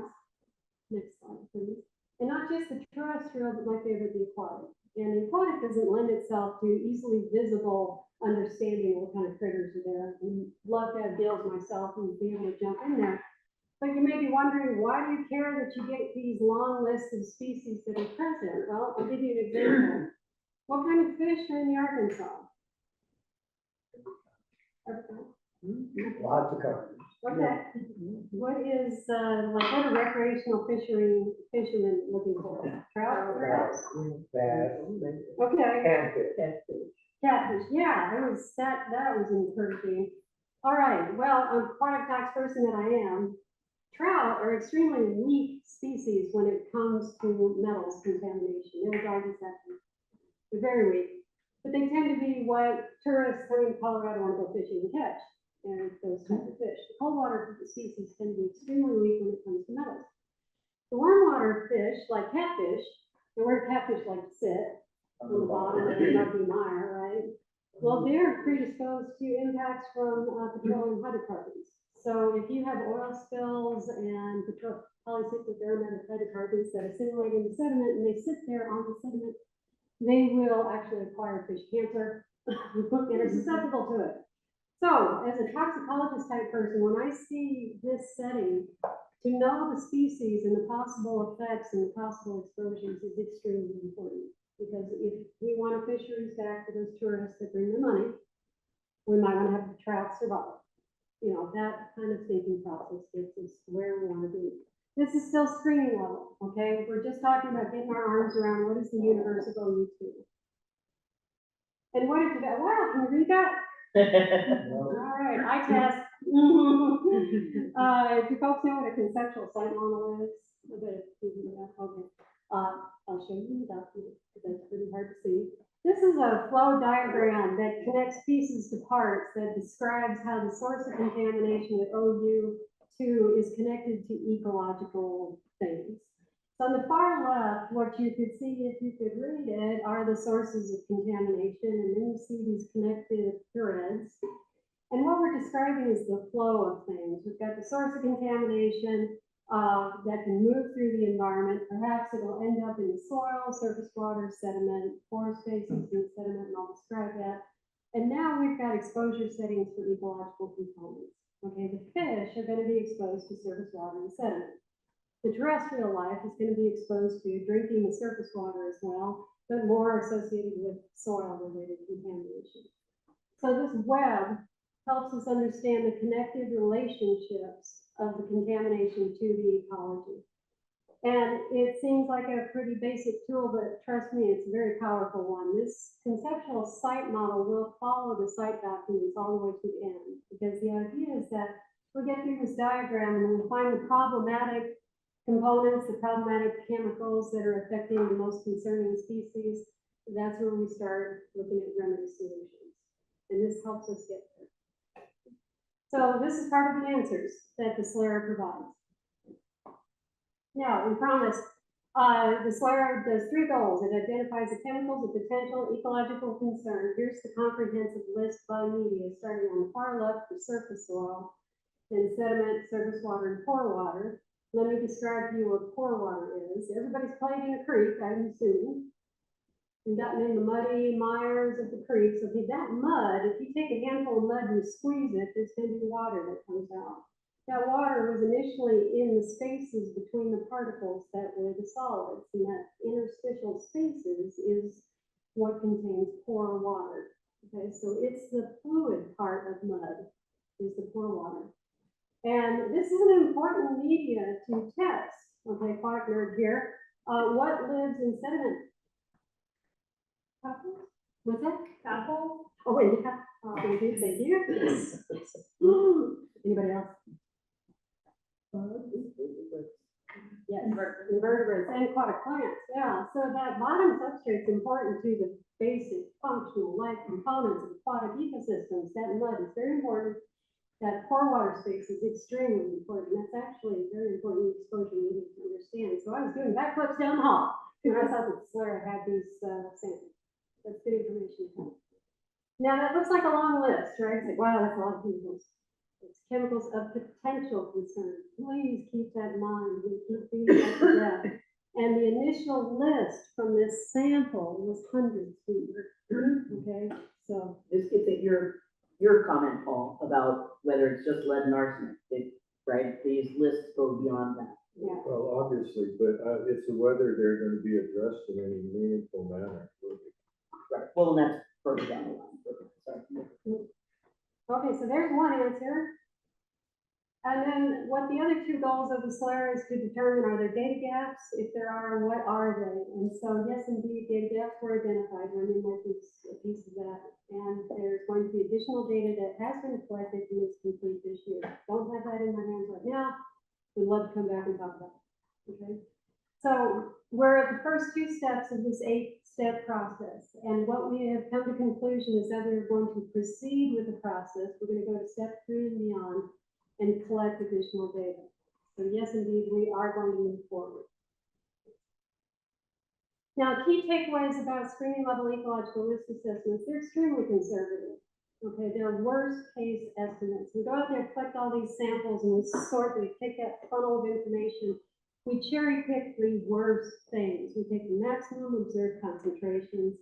Next slide, please. And not just the terrestrial, but my favorite, the aquatic. And the aquatic doesn't lend itself to easily visible understanding of what kind of critters are there. I'd love to have gills myself and be able to jump in there. But you may be wondering, why do you care that you get these long lists of species that are present? question. Well, I'll give you an example. What kind of fish are in the Arkansas? Lots of coverage. Okay. What is, like, what are recreational fishermen looking for? Trout, perhaps? Bass. Okay. Catfish. Catfish, yeah, that was encouraging. All right, well, I'm aquatic docs person that I am. Trout are extremely weak species when it comes to metals contamination. They'll die deception. They're very weak, but they tend to be what tourists coming to Colorado want to go fishing and catch, and those types of fish. The cold water species tend to be extremely weak when it comes to metals. The warm water fish, like catfish, and where catfish like to sit on the bottom of the murky mire, right? Well, they're predisposed to impacts from petroleum hydrocarbons. So if you have oil spills and polycyclic aromatic hydrocarbons that assimilate into sediment and they sit there on the sediment, they will actually acquire fish cancer and are susceptible to it. So as a toxicologist type person, when I see this setting, to know the species and the possible effects and the possible exposures is extremely important. Because if we want a fisheries back for those tourists that bring the money, we might want to have the trout survive. You know, that kind of thinking process gets us where we want to be. This is still screening level, okay? We're just talking about getting our arms around what is the universe of OU2. And what did you got? Wow, can you read that? All right, I test. If you folks know what a conceptual site model is, a bit of, okay. I'll show you the document, because that's pretty hard to see. This is a flow diagram that connects pieces to parts that describes how the source of contamination with OU2 is connected to ecological things. So on the far left, what you could see if you could read it are the sources of contamination, and then you see these connected threads. And what we're describing is the flow of things. We've got the source of contamination that can move through the environment. Perhaps it'll end up in the soil, surface water, sediment, pore spaces in sediment, and I'll describe that. And now we've got exposure settings for ecological components. Okay, the fish are going to be exposed to surface water and sediment. The terrestrial life is going to be exposed to drinking the surface water as well, but more associated with soil-related contamination. So this web helps us understand the connected relationships of the contamination to the ecology. And it seems like a pretty basic tool, but trust me, it's a very powerful one. This conceptual site model will follow the site documents all the way to the end, because the idea is that we'll get through this diagram and we'll find the problematic components, the problematic chemicals that are affecting the most concerning species. That's where we start looking at remedy solutions. And this helps us get there. So this is part of the answers that the SLARA provides. Now, we promised, the SLARA does 3 goals. It identifies the chemicals of potential ecological concern. Here's the comprehensive list by media, starting on the far left for surface soil, then sediment, surface water, and pore water. Let me describe to you what pore water is. Everybody's played in a creek, I'm assuming. You've gotten in the muddy mires of the creeks. Okay, that mud, if you take a handful of mud and you squeeze it, there's going to be water that comes out. That water was initially in the spaces between the particles that were the solids, and that interstitial spaces is what contains pore water. Okay, so it's the fluid part of mud, is the pore water. And this is an important media to test. Okay, quite nerd here. What lives in sediment? Tadpoles? What's that? Tadpole? Oh, wait, yeah. Thank you, thank you. Anybody else? Yeah, invertebrates and aquatic plants. Yeah, so that bottom substrate is important to the basic functional life components of aquatic ecosystems. That mud is very important. That pore water space is extremely important. That's actually a very important exposure we need to understand. So I was doing backflips down the hall when I saw that SLARA had these samples. That's good information. Now that looks like a long list, right? It's like, wow, that's a lot of chemicals. It's chemicals of potential concern. Please keep that in mind. We keep feeding that to death. And the initial list from this sample was hundreds. Okay, so This gets at your comment, Paul, about whether it's just lead and arsenic, right? These lists go beyond that. Yeah. Well, obviously, but it's whether they're gonna be addressed in any meaningful manner. Right, well, and that's further down the line. Sorry. Okay, so there's one answer. And then what the other two goals of the SLAR is to determine, are there data gaps? If there are, what are they? And so yes, indeed, data gaps were identified. Reunión is a piece of that. And there's going to be additional data that has been collected and is complete this year. Don't have that in my hands right now. We'd love to come back and talk about it. Okay. So we're at the first two steps of this 8-step process. And what we have come to conclusion is that we're going to proceed with the process. We're going to go to step 3 and beyond and collect additional data. So yes, indeed, we are going to move forward. Now, key takeaways about screening level ecological risk assessments, they're extremely conservative. Okay, they're worst case estimates. We go out there, collect all these samples, and we sort, we take that funnel of information. We cherry pick the worst things. We take the maximum observed concentrations,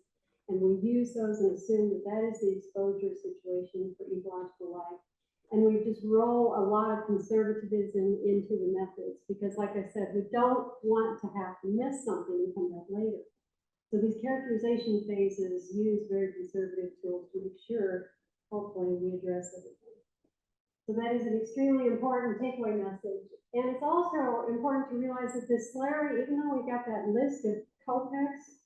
and we use those and assume that that is the exposure situation for ecological life. And we just roll a lot of conservatism into the methods because, like I said, we don't want to have to miss something and come back later. So these characterization phases use very conservative tools to make sure, hopefully, we address everything. So that is an extremely important takeaway message. And it's also important to realize that this SLAR, even though we got that list of COPEX,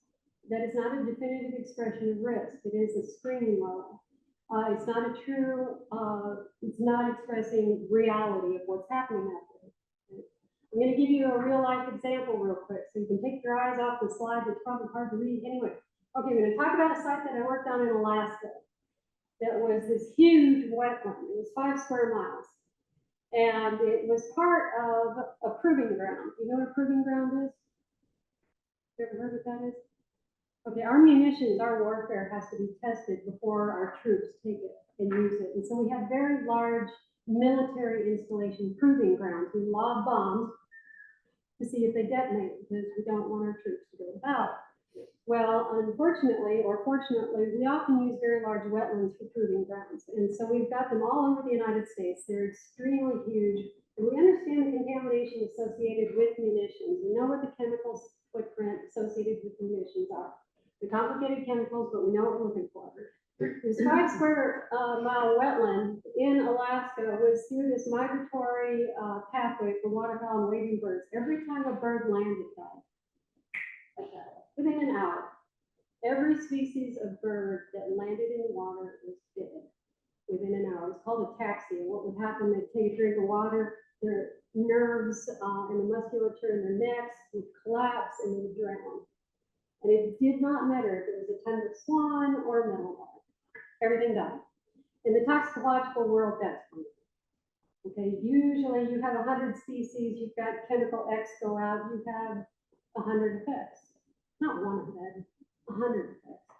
that is not a definitive expression of risk. It is a screening level. It's not a true, it's not expressing reality of what's happening out there. I'm going to give you a real life example real quick so you can take your eyes off the slide. It's probably hard to read anyway. Okay, we're going to talk about a site that I worked on in Alaska. That was this huge wetland. It was 5 square miles. And it was part of a proving ground. You know what a proving ground is? You ever heard what that is? Okay, our munitions, our warfare has to be tested before our troops take it and use it. And so we have very large military installation proving grounds. We lob bombs to see if they detonate because we don't want our troops to go without. Well, unfortunately, or fortunately, we often use very large wetlands for proving grounds. And so we've got them all over the United States. They're extremely huge. And we understand the contamination associated with munitions. We know what the chemical footprint associated with munitions are. The complicated chemicals, but we know what we're looking for. This 5 square mile wetland in Alaska was through this migratory pathway for waterfowl and wading birds. Every time a bird landed within an hour, every species of bird that landed in the water was dead within an hour. It's called ataxia. What would happen, they'd take a drink of water, their nerves and the musculature in their necks would collapse and they would drown. And it did not matter if it was a tender swan or a meadowlark. Everything died. In the toxicological world, that's weird. Okay, usually you have 100 species, you've got chemical X go out, you have 100 effects. Not one of them, 100 effects.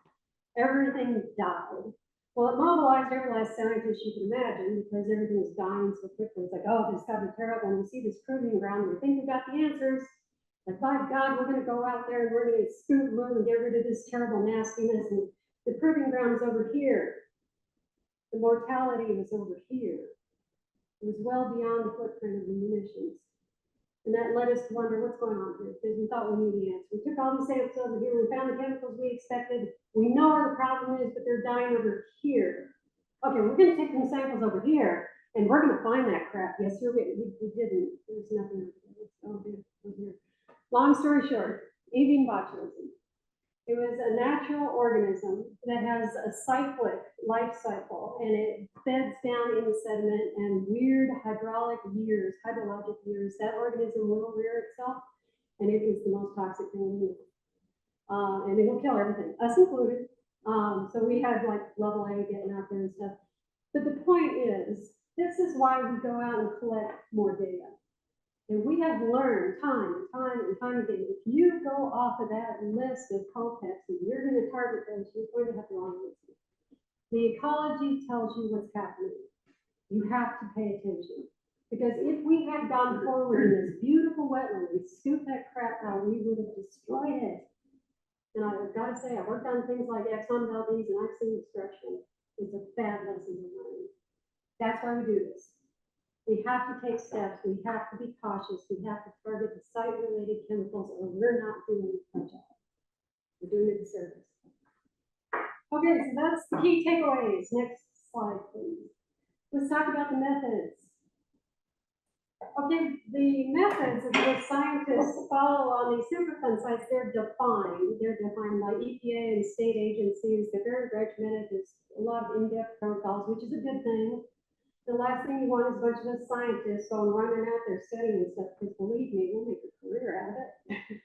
Everything died. Well, it mobilized every last scientist you can imagine because everything was dying so quickly. It's like, oh, this got to be terrible. And we see this proving ground, we think we got the answers. Like, by God, we're going to go out there and we're going to scoot loom and get rid of this terrible nastiness. And the proving ground is over here. The mortality was over here. It was well beyond the footprint of the munitions. And that led us to wonder what's going on here because we thought we knew the answer. We took all these samples over here. We found the chemicals we expected. We know where the problem is, but they're dying over here. Okay, we're going to take some samples over here and we're going to find that crap. Yes, sir, we didn't. There's nothing over here. Long story short, avian botulism. It was a natural organism that has a cyclic life cycle, and it beds down in the sediment and weird hydrologic years, that organism will rear itself, and it is the most toxic thing in the world. And it will kill everything, us included. So we had like level A getting out there and stuff. But the point is, this is why we go out and collect more data. And we have learned time and time again, if you go off of that list of COPEX and you're going to target those, you're going to have the wrong list. The ecology tells you what's happening. You have to pay attention. Because if we had gone forward in this beautiful wetland and scooped that crap out, we would have destroyed it. And I've got to say, I worked on things like Exxon Valdez and I've seen destruction. It's a bad lesson to learn. That's why we do this. We have to take steps, we have to be cautious, we have to target the site-related chemicals, or we're not doing our job. We're doing it a service. Okay, so that's the key takeaways. Next slide, please. Let's talk about the methods. Okay, the methods that the scientists follow on these Superfund sites, they're defined. They're defined by EPA and state agencies. They're very regimented. There's a lot of in-depth protocols, which is a good thing. The last thing you want is a bunch of us scientists going running out there studying stuff, because believe me, we'll make a career out of it.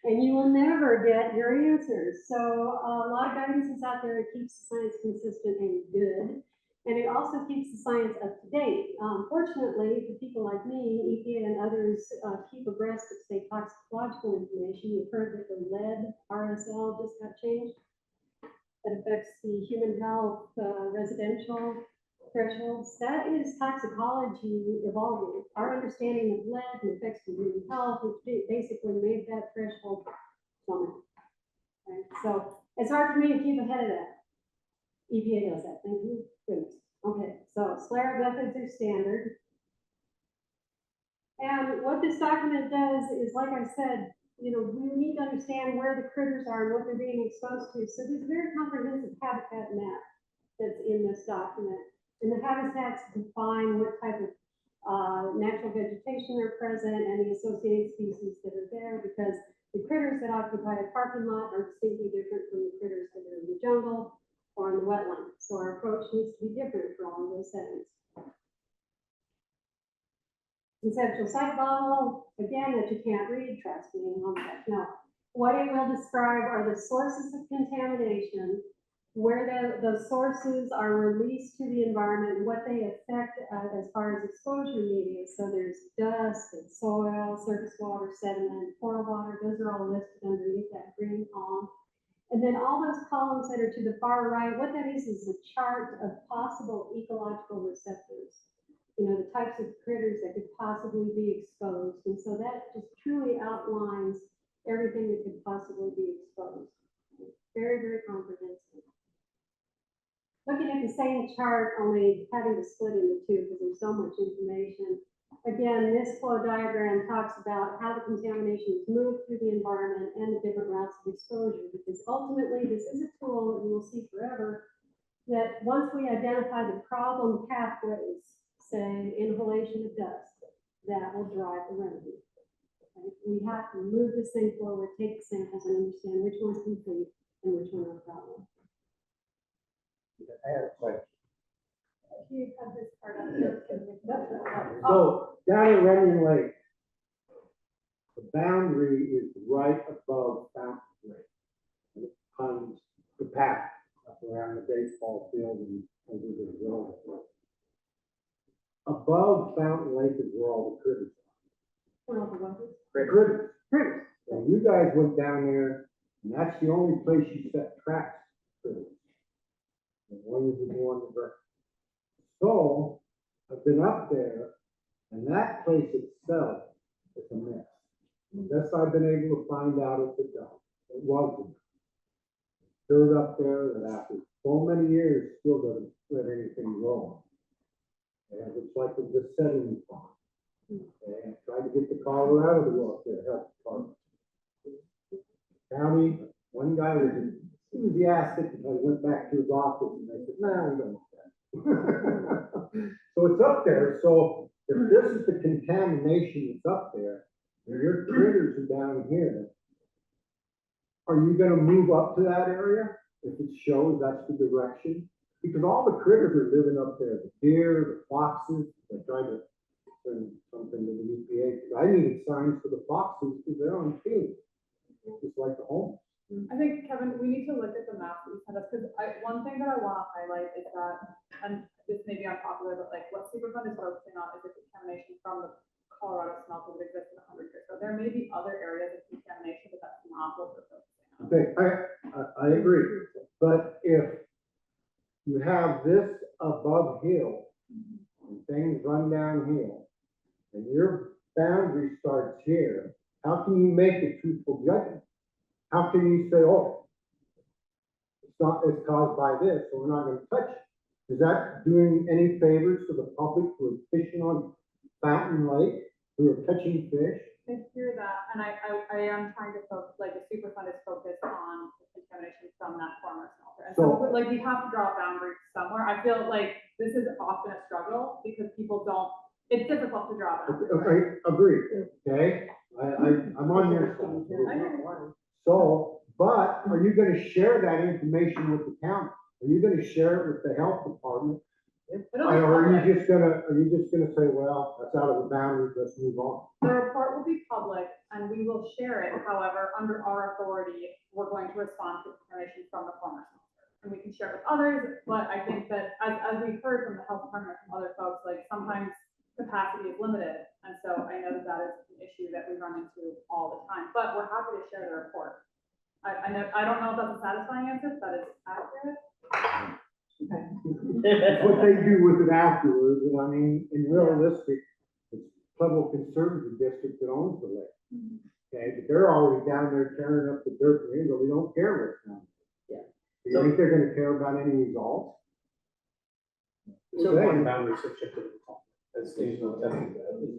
And you will never get your answers. So a lot of guidance is out there. It keeps the science consistent and good. And it also keeps the science up to date. Fortunately, for people like me, EPA and others keep abreast of state toxicological information. You've heard that the lead RSL just got changed. That affects the human health, residential thresholds. That is toxicology evolving. Our understanding of lead and effects to human health, which basically made that threshold plummet. Right? So it's hard for me to keep ahead of that. EPA does that. Thank you. Goodness. Okay, so SLAR methods are standard. And what this document does is, like I said, we need to understand where the critters are and what they're being exposed to. So there's a very comprehensive habitat map that's in this document. And the habitats define what type of natural vegetation are present and the associated species that are there, because the critters that occupy a parking lot are distinctly different from the critters that are in the jungle or in the wetland. So our approach needs to be different for all of those settings. Conceptual site model, again, that you can't read, trust me, no. What it will describe are the sources of contamination, where the sources are released to the environment, what they affect as far as exposure media. So there's dust and soil, surface water, sediment, pore water, those are all listed underneath that green column. And then all those columns that are to the far right, what that is a chart of possible ecological receptors. The types of critters that could possibly be exposed. And so that just truly outlines everything that could possibly be exposed. Very, very comprehensive. Looking at the same chart, only having to split into two because there's so much information. Again, this flow diagram talks about how the contamination is moved through the environment and the different routes of exposure, because ultimately this is a tool that you will see forever, that once we identify the problem pathways, say inhalation of dust, that will drive the remedy. Okay? We have to move this thing forward, take the samples and understand which one's complete and which one are a problem. I have a question. You have this part on here. So down at Reunión Lake, the boundary is right above Fountain Lake. And it comes the path up around the baseball field and over the road. Above Fountain Lake is where all the critters are. Critters. And you guys went down there, and that's the only place you set traps for critters. And one is the one on the ground. So I've been up there, and that place itself is a mess. The best I've been able to find out it's a dump. It wasn't. Dirt up there that after so many years still doesn't let anything grow. And it's like a just setting pond. And tried to get the Colorado to go up there, help the department. County, one guy was enthusiastic until he went back to his office and they said, "No, we don't want that." So it's up there. So if this is the contamination that's up there, and your critters are down here, are you going to move up to that area if it shows that's the direction? Because all the critters are living up there, the deer, the foxes. They tried to send something to the EPA because I needed signs for the foxes because they're on field, just like the homes. I think, Kevin, we need to look at the map that you sent us, because one thing that I want to highlight is that, and this may be unpopular, but like what Superfund is focusing on is the contamination from the Colorado smelter that exists in 100 years. So there may be other areas of contamination, but that's not what we're focusing on. Okay, I agree. But if you have this above hill and things run downhill and your boundary starts here, how can you make a truthful judgment? How can you say, oh, it's caused by this, so we're not going to touch it? Is that doing any favors to the public who are fishing on Fountain Lake, who are catching fish. I hear that, and I am trying to focus, like, the Superfund is focused on the contamination from that former smelter. And so, like, we have to draw a boundary somewhere. I feel like this is often a struggle because people don't, it's difficult to draw that. Okay, agreed, okay? I'm on your side. So, but are you gonna share that information with the county? Are you gonna share it with the health department? It'll Or be are public. you just gonna say, well, that's out of the boundaries, let's move on? The report will be public and we will share it. However, under our authority, we're going to respond to information from the former smelter. And we can share it with others, but I think that as we've heard from the health department and other folks, like sometimes capacity is limited. And so I know that is an issue that we run into all the time, but we're happy to share the report. I know, I don't know if that's a satisfying answer, but that is accurate. It's what they do with it afterwards, and I mean, in realistic, it's Pueblo Conservative District that owns the lake. Okay, but they're already down there tearing up the dirt, and we don't care what's down there. Do you think they're gonna care about any results? So one boundary so shifted to the top. As things were tested.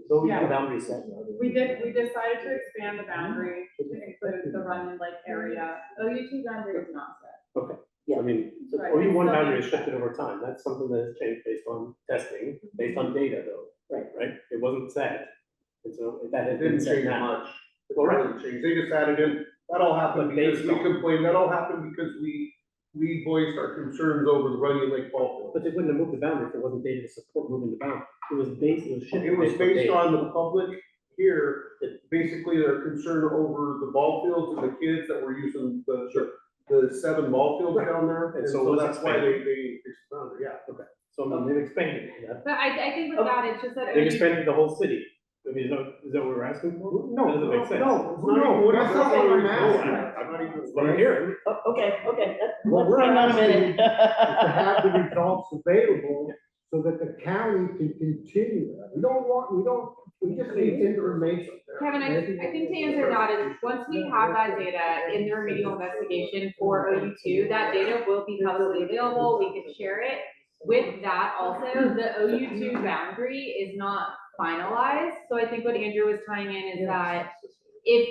So we have a boundary set. We decided to expand the boundary to include the Reunión Lake area. OU2 boundary is not set. Okay. Yeah. I mean, so Right. only one Still boundary being is shifted over time. That's something that has changed based on testing, based on data though. Right? It wasn't set. And so that It has been didn't set change now. much. It really changed. They just added in, that all happened But because based we on- complained, that all happened because we voiced our concerns over the Reunión Lake ball field. But they wouldn't have moved the boundary if there wasn't data to support moving the boundary. It was shifted. It was on based data. on the public here, that basically their concern over the ball fields and the kids that were using the 7 ball fields down there. And And so so it was that's why expanded. they expanded, yeah. So I mean, they've expanded. But I think with that, it's just that. They've expanded the whole city. I mean, is that what we're asking for? No, That doesn't make sense. no, that's not what I'm asking. I'm not even. What I'm hearing. Okay, What let's we're hang on a asking minute. is to have the results available so that the county can continue. We just need information. Kevin, I think to answer that is, once we have that data in the remedial investigation for OU2, that data will be publicly available, we can share it. With that also, the OU2 boundary is not finalized, so I think what Andrew was tying in is that if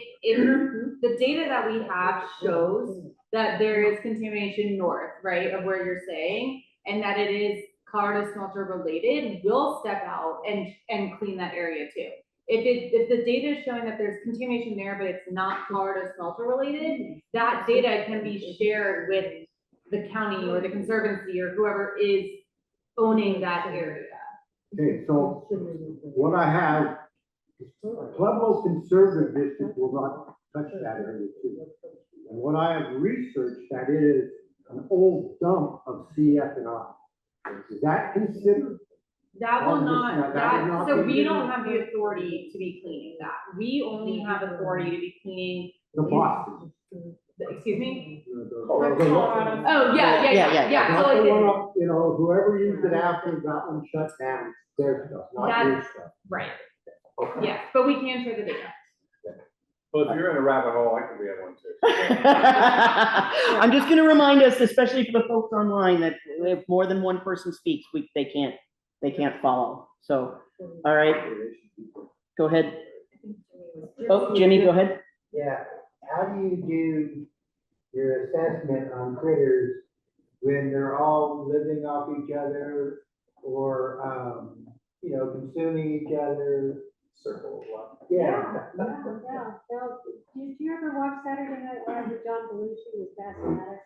the data that we have shows that there is contamination north, right, of where you're saying, and that it is Colorado Smelter related, we'll step out and clean that area too. If the data is showing that there's contamination there, but it's not Colorado Smelter related, that data can be shared with the county or the conservancy or whoever is owning that area. Okay, so what I have, Pueblo Conservative District will not touch that area too. And what I have researched, that is an old dump of CF&I. Is that considered? That will not, That would not so be we don't good. have the authority to be cleaning that. We only have authority to be cleaning, The Boston? excuse me? Colorado. Oh, yeah. So Not like, the one up, you know, whoever used it after got one shut down, their stuff, not your stuff. right, yeah, but we can share the data. Well, if you're in a rabbit hole, I can be in one too. I'm just gonna remind us, especially for the folks online, that if more than one person speaks, they can't follow. So, all right, go ahead. Oh, Jimmy, go ahead. Yeah, how do you do your assessment on critters when they're all living off each other or, consuming each other? Circle of life. Yeah. Yeah. Now, did you ever watch Saturday Night Live with John Belushi with Bassmatic?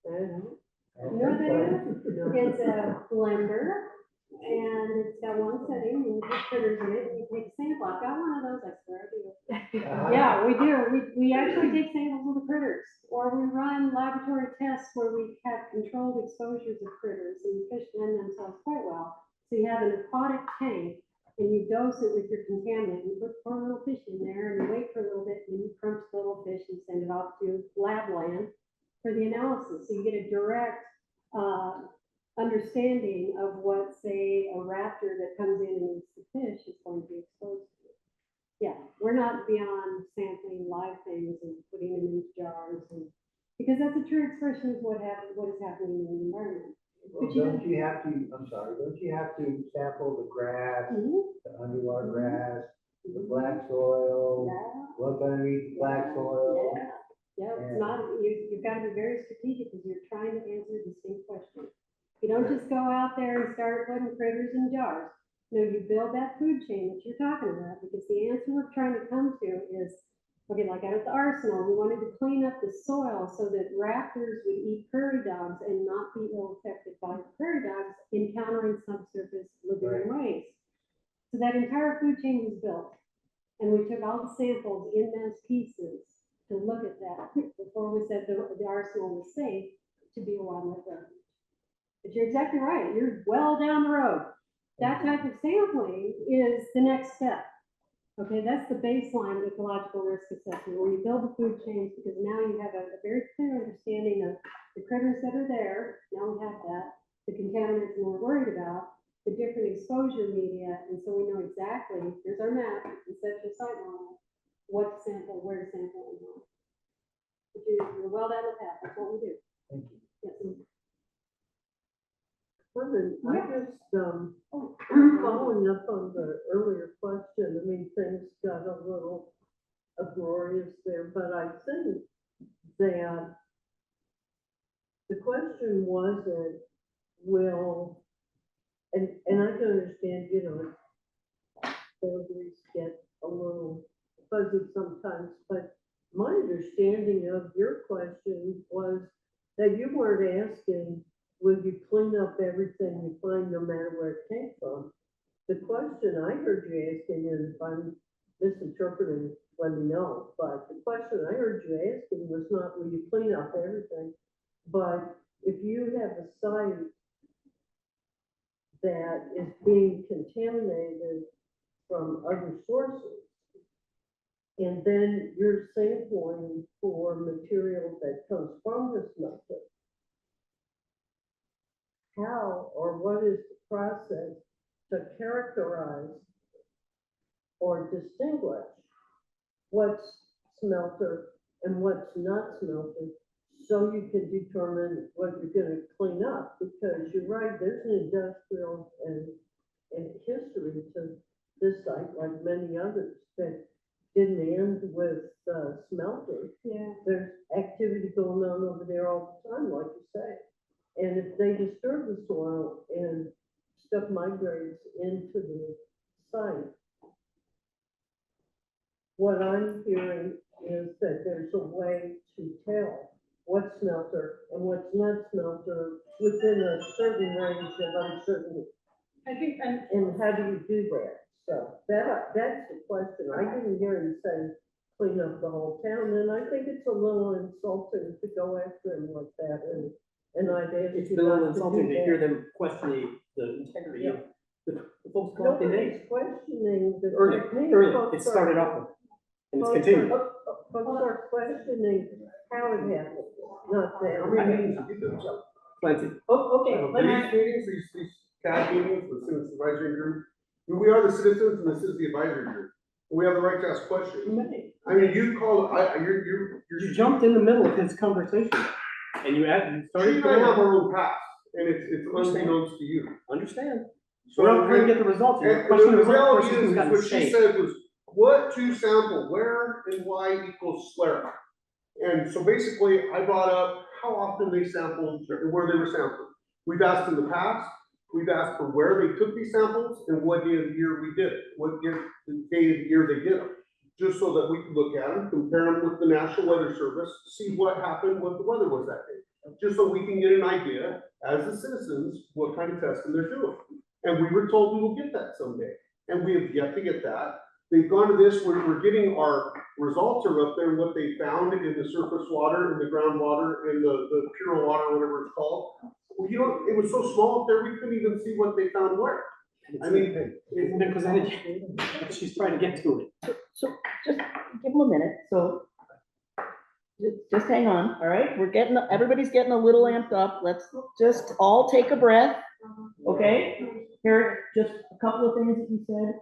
You know what that is? It's a blender, and it's got one setting, and you put critters in it, and you take a sample. I've got one of those, I swear I do. Yeah, we do. We actually take samples of the critters, or we run laboratory tests where we have controlled exposures of critters, and the fish lend themselves quite well. So you have an aquatic tank, and you dose it with your contaminant, you put 4 little fish in there, and you wait for a little bit, and you crunch the little fish and send it off to lab land for the analysis. So you get a direct understanding of what, say, a raptor that comes in and eats the fish is going to be exposed to. Yeah, we're not beyond sampling live things and putting them in jars, and because that's a true expression of what is happening in the environment. Well, don't you have to, I'm sorry, don't you have to sample the grass, the underwater grass, the black soil, Yeah. what's underneath the black soil? Yeah, it's not, you've got to be very strategic because you're trying to answer a distinct question. You don't just go out there and start putting critters in jars. No, you build that food chain that you're talking about, because the answer we're trying to come to is, okay, like out at the arsenal, we wanted to clean up the soil so that raptors would eat prairie dogs and not be ill-affected by prairie dogs encountering subsurface living waste. So that entire food chain was built, and we took all the samples in those pieces to look at that before we said the arsenal was safe to be a wildlife refuge. But you're exactly right, you're well down the road. That type of sampling is the next step. Okay, that's the baseline ecological risk assessment, where you build the food chains, because now you have a very clear understanding of the critters that are there. Now we have that, the contaminants we're worried about, the different exposure media, and so we know exactly, here's our map, conceptual site model, what to sample, where to sample, and how. But you're well down the path, that's what we do. Thank you. Yes. I just, following up on the earlier question, I mean, things got a little uproarious there, but I think that the question wasn't, will, and I can understand, you know, boundaries get a little fuzzy sometimes, but my understanding of your question was that you weren't asking, will you clean up everything you find no matter where it came from? The question I heard you asking, and if I'm misinterpreting, let me know, but the question I heard you asking was not, will you clean up everything? But if you have a site that is being contaminated from other sources, and then you're sampling for material that comes from the smelter, how or what is the process to characterize or distinguish what's smelter and what's not smelter, so you can determine what you're going to clean up? Because you're right, there's an industrial and history to this site, like many others, that didn't end with smelter. Yeah. There's activity going on over there all the time, like you say. And if they disturb the soil and stuff migrates into the site, what I'm hearing is that there's a way to tell what's smelter and what's not smelter within a certain range of uncertainty. I think, and And how do you do that? So that's the question. I didn't hear him say clean up the whole town, and I think it's a little insulting to go after him like that, and I'd ask It's you a little not insulting to do hear that. them questioning the integrity of the folks who walked in. Nobody's questioning the Early, technique. early, Folks it started are- off with, and it's folks continued. are- Folks are questioning how it happened, not How that. many meetings have you done? Plenty. Oh, okay, let me, These meetings, these CAD meetings, the Citizens Advisory Group, I mean, we are the citizens and this is the advisory group. We have the right to ask questions. I mean, you call, You jumped in the middle of his conversation, and you She started. and I have our own past, and it's unbeknownst to you. Understand. So, We're not trying to get the results. And You're questioning the the results reality versus who's is got what the she state. said was, what to sample, where and why equals SLARE. And so basically, I brought up how often they sampled, and where they were sampled. We've asked in the past, we've asked for where they took these samples and what day of the year we did it, what day of the year they did them. Just so that we can look at them, compare them with the National Weather Service, see what happened, what the weather was that day. Just so we can get an idea, as the citizens, what kind of testing they're doing. And we were told we will get that someday, and we have yet to get that. They've gone to this, we're getting our results are up there, what they found in the surface water, in the groundwater, in the pure water, whatever it's called. Well, you know, it was so small up there, we couldn't even see what they found where. I mean, It's been presented, yet. She's trying to get to it. so just give them a minute, so just hang on, all right? Everybody's getting a little amped up. Let's just all take a breath, okay? Here, just a couple of things that you said.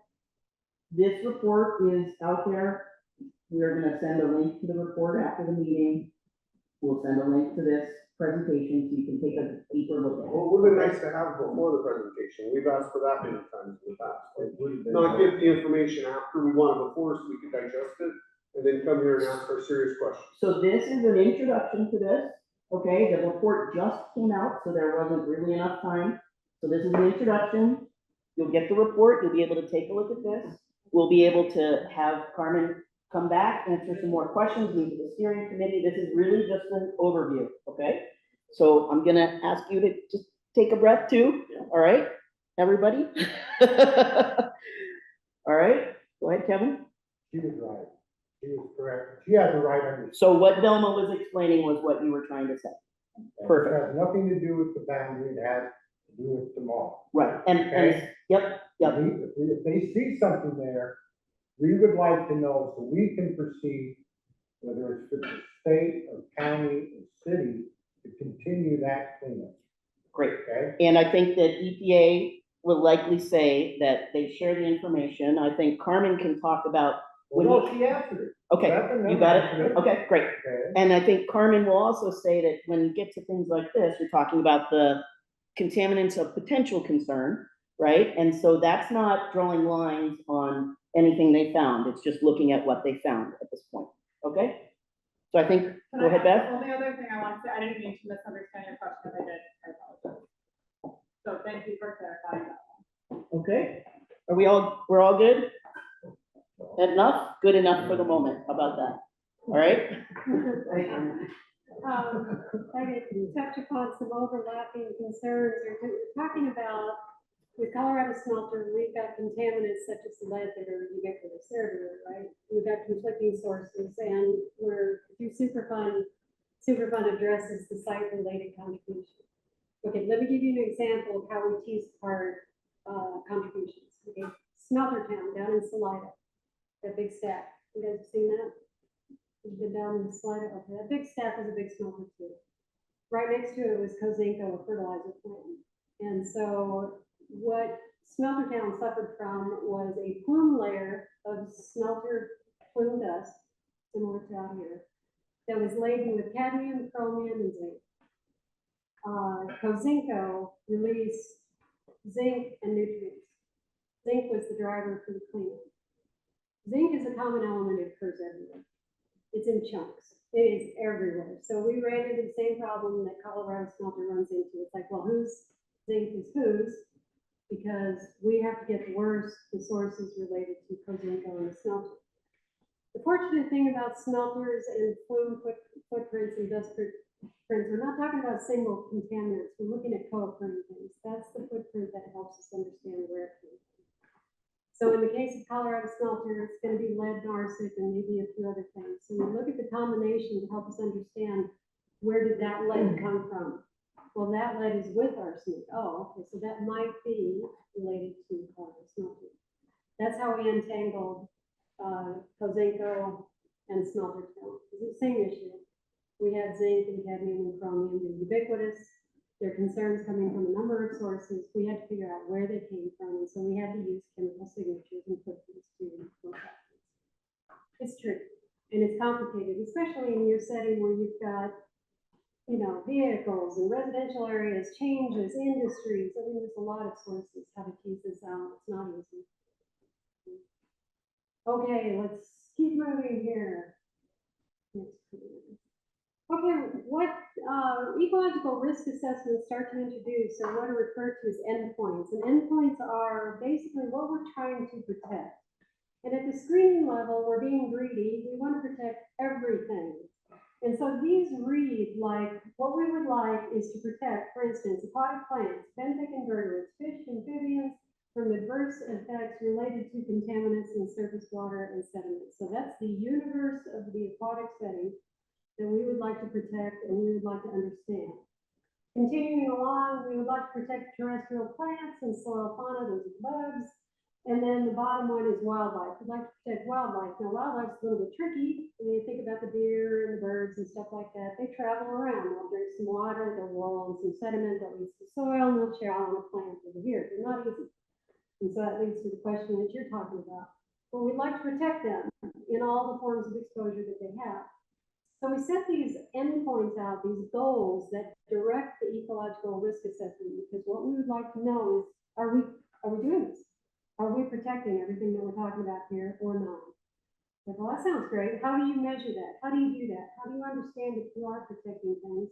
This report is out there. We're gonna send a link to the report after the meeting. We'll send a link to this presentation, so you can take a deeper look at it. Well, it would have been nice to have before the presentation. We've asked for that many times in the past. It would have been. Not get the information after we want it before, so we can digest it, and then come here and ask our serious questions. So this is an introduction to this, okay? The report just came out, so there wasn't really enough time. So this is an introduction. You'll get the report, you'll be able to take a look at this. We'll be able to have Carmen come back, answer some more questions, meet with the steering committee. This is really just an overview, okay? So I'm gonna ask you to just take a breath too, all right, everybody? All right, go ahead, Kevin. She was right. She was correct. She had the right understanding. So what Velma was explaining was what you were trying to say. Perfect. It has nothing to do with the boundary, it has to do with tomorrow. Right, and, Okay. yep. If they see something there, we would like to know so we can proceed, whether it's with the state or county or city, to continue that cleanup, Great. okay? And I think that EPA will likely say that they share the information. I think Carmen can talk about, Well, no, she answered it. okay, That's you got another- it? Okay, great. Okay. And I think Carmen will also say that when you get to things like this, you're talking about the contaminants of potential concern, right? And so that's not drawing lines on anything they found. It's just looking at what they found at this point, okay? So I think, go ahead, Beth. The only other thing I want to say, I didn't mean to misunderstand your question, if I did, I apologize. So thank you for clarifying that. Okay, we're all good? Enough? Good enough for the moment. How about that? All right? I did touch upon some overlapping concerns, or we're talking about, with Colorado Smelter, we've got contaminants such as lead that are ubiquitous everywhere, right? We've got conflicting sources, and we're, through Superfund addresses the site-related contribution. Okay, let me give you an example of how we tease apart contributions. Okay, Smelter Town down in Salida, that big stack. You guys have seen that? You've been down in Salida. Okay, that big stack was a big smelter too. Right next to it was Cozinco, a fertilizer plant. And so what Smelter Town suffered from was a plume layer of smelter plume dust, similar to out here, that was laden with cadmium, chromium, and zinc. Cozinco released zinc and nutrients. Zinc was the driver for the cleanup. Zinc is a common element that occurs everywhere. It's in chunks. It is everywhere. So we ran into the same problem that Colorado Smelter runs into. It's like, well, whose zinc is whose? Because we have to get the sources related to Cozinco and the smelter. The fortunate thing about smelters and plume footprints and dust footprints, we're not talking about single contaminants. We're looking at co-occurring things. That's the footprint that helps us understand where it came from. So in the case of Colorado Smelter, it's going to be lead and arsenic and maybe a few other things. So we look at the combination to help us understand where did that lead come from. Well, that lead is with arsenic. Oh, okay, so that might be related to Colorado Smelter. That's how we untangled Cozinco and Smelter Town. It's the same issue. We had zinc and cadmium and chromium, they're ubiquitous. There are concerns coming from a number of sources. We had to figure out where they came from, and so we had to use chemical signatures and footprints to look at this. It's tricky and it's complicated, especially in your setting where you've got, you know, vehicles and residential areas, changes, industries. I mean, there's a lot of sources how to tease this out. It's not easy. Okay, let's keep moving here. Okay, what ecological risk assessments start to introduce are what are referred to as endpoints. And endpoints are basically what we're trying to protect. And at the screening level, we're being greedy. We want to protect everything. And so these read like, what we would like is to protect, for instance, aquatic plants, benthic invertebrates, fish, amphibians, from adverse effects related to contaminants in surface water and sediments. So that's the universe of the aquatic setting that we would like to protect and we would like to understand. Continuing along, we would like to protect terrestrial plants and soil fauna, those are bugs. And then the bottom one is wildlife. We'd like to protect wildlife. Now, wildlife's a little bit tricky. When you think about the deer and the birds and stuff like that, they travel around. They'll drink some water, they'll roll in some sediment that leads to soil, and they'll chow on a plant over here. They're not easy. And so that leads to the question that you're talking about. Well, we'd like to protect them in all the forms of exposure that they have. So we set these endpoints out, these goals that direct the ecological risk assessment, because what we would like to know is, are we doing this? Are we protecting everything that we're talking about here or not? Like, well, that sounds great. How do you measure that? How do you do that? How do you understand if you are protecting things?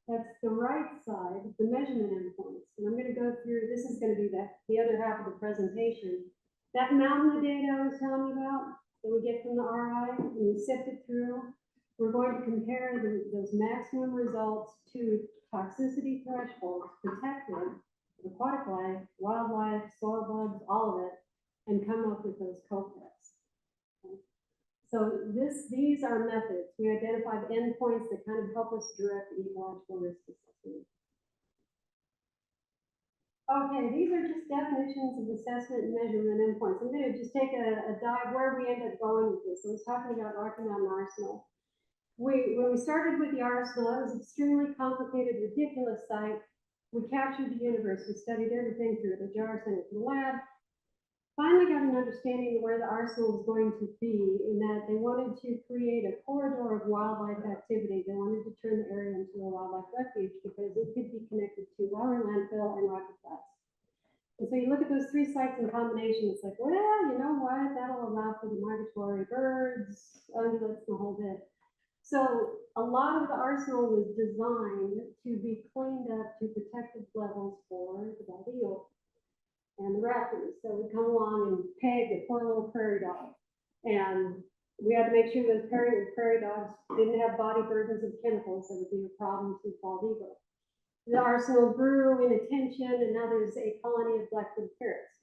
That's the right side, the measurement endpoints. And I'm going to go through, this is going to be the other half of the presentation. That mountain of data I was telling you about that we get from the RI, and we sift it through, we're going to compare those maximum results to toxicity thresholds protected, aquatic life, wildlife, soil bugs, all of it, and come up with those co-effects. Okay. So these are methods. We identified endpoints that kind of help us direct the ecological risk assessment. Okay, these are just definitions of assessment and measurement endpoints. I'm going to just take a dive where we end up going with this. I was talking about Rocky Mountain Arsenal. When we started with the arsenal, it was an extremely complicated, ridiculous site. We captured the universe. We studied everything through the jar, sent it to the lab. Finally got an understanding of where the arsenal was going to be, in that they wanted to create a corridor of wildlife activity. They wanted to turn the area into a wildlife refuge because it could be connected to Lowry landfill and Rocky Flats. And so you look at those three sites in combination, it's like, well, you know what? That'll allow for the migratory birds, ungulates, the whole bit. So a lot of the arsenal was designed to be cleaned up to protected levels for the bald eagle and the raptors. So we come along and peg a poor little prairie dog. And we had to make sure those prairie dogs didn't have body burdens of chemicals that would be a problem to bald eagle. The arsenal grew in attention, and now there's a colony of black-footed parrots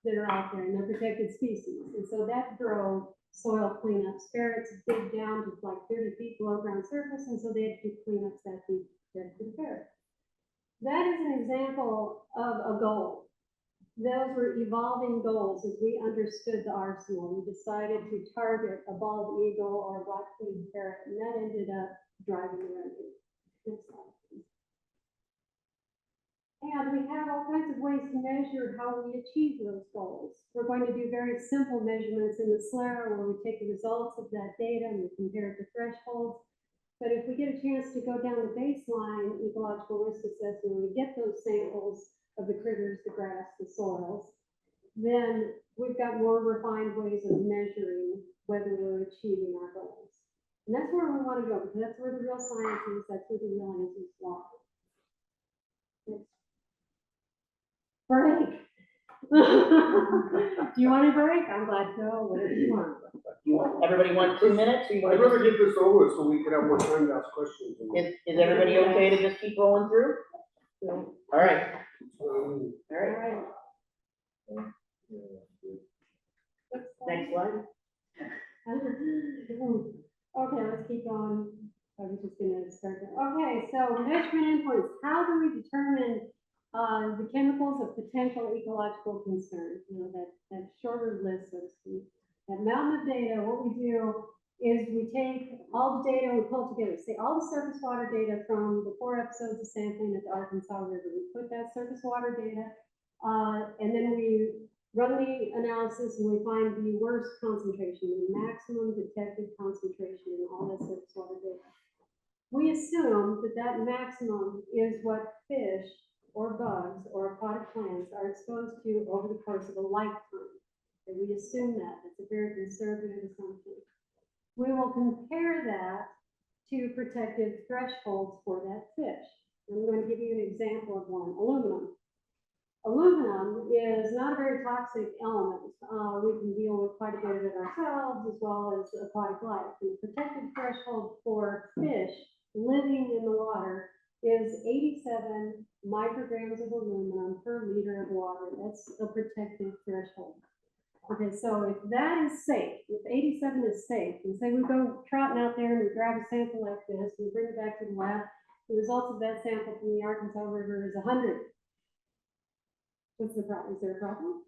that are out there, and they're protected species. And so that drove soil cleanups. Ferrets dig down to like 30 feet below ground surface, and so they had to do cleanups that deep for the ferret. That is an example of a goal. Those were evolving goals as we understood the arsenal. We decided to target a bald eagle or a black-footed ferret, and that ended up driving the revenue. Next slide, please. And we have all kinds of ways to measure how we achieve those goals. We're going to do very simple measurements in the SLARA where we take the results of that data and we compare it to thresholds. But if we get a chance to go down the baseline ecological risk assessment, we get those samples of the critters, the grass, the soils, then we've got more refined ways of measuring whether we're achieving our goals. And that's where we want to go, because that's where the real science is, that's where the real answers lie. Next. Break. Do you want a break? I'm glad to go. Whatever you want. Everybody want 2 minutes? Or you I'd want rather get this over with so we can have more time to ask questions. is everybody okay to just keep rolling through? All right. All right. Next slide. Okay, let's keep going. I was just gonna start that. Okay, so measurement endpoints. How do we determine the chemicals of potential ecological concern? You know, that shorter list, so to speak. That mountain of data, what we do is we take all the data we pull together, say all the surface water data from the 4 episodes of sampling at the Arkansas River. We put that surface water data, and then we run the analysis and we find the worst concentration, the maximum detected concentration in all that surface water data. We assume that that maximum is what fish or bugs or aquatic plants are exposed to over the course of a lifetime. And we assume that. It's a very conservative assumption. We will compare that to protective thresholds for that fish. I'm going to give you an example of one, aluminum. Aluminum is not a very toxic element. We can deal with quite a bit of it ourselves as well as aquatic life. And the protective threshold for fish living in the water is 87 micrograms of aluminum per liter of water. That's a protective threshold. Okay, so if that is safe, if 87 is safe, and say we go trotting out there and we grab a sample like this, we bring it back to the lab, the results of that sample from the Arkansas River is 100. What's the problem? Is there a problem?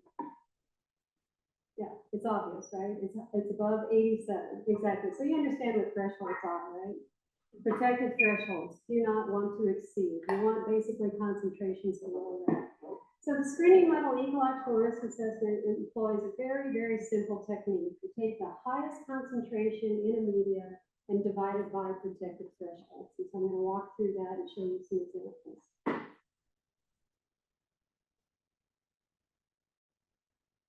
Yeah, it's obvious, right? It's above 87, exactly. So you understand what thresholds are, right? Protected thresholds do not want to exceed. You want basically concentrations below that. So the screening level ecological risk assessment employs a very, very simple technique. You take the highest concentration in a media and divided by protected thresholds. And so I'm going to walk through that and show you some examples.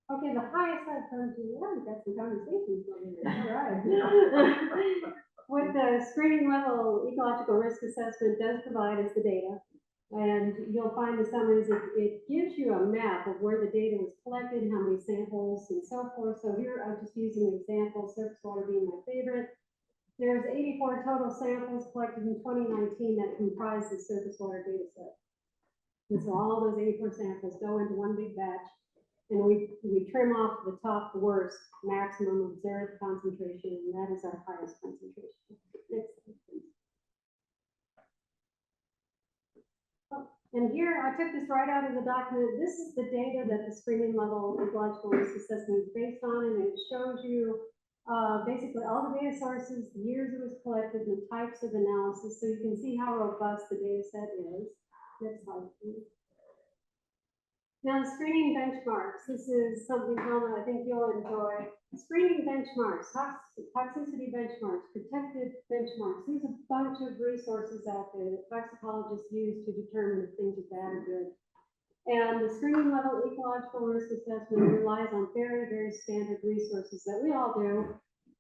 Okay, the highest I've come to, yeah, we've got some conversations over here, all right. What the screening level ecological risk assessment does provide is the data. And you'll find the summaries, it gives you a map of where the data was collected, how many samples and so forth. So here I'm just using an example, surface water being my favorite. There's 84 total samples collected in 2019 that comprise the surface water data set. And so all those 84 samples go into one big batch. And we trim off the top worst maximum observed concentration, and that is our highest concentration. Next slide, please. Oh, and here, I took this right out of the document. This is the data that the screening level ecological risk assessment is based on, and it shows you basically all the data sources, the years it was collected, and the types of analysis, so you can see how robust the data set is. Next slide, please. Now, screening benchmarks. This is something, Hannah, I think you'll enjoy. Screening benchmarks, toxicity benchmarks, protected benchmarks. There's a bunch of resources out there that toxicologists use to determine if things are bad or good. And the screening level ecological risk assessment relies on very, very standard resources that we all do.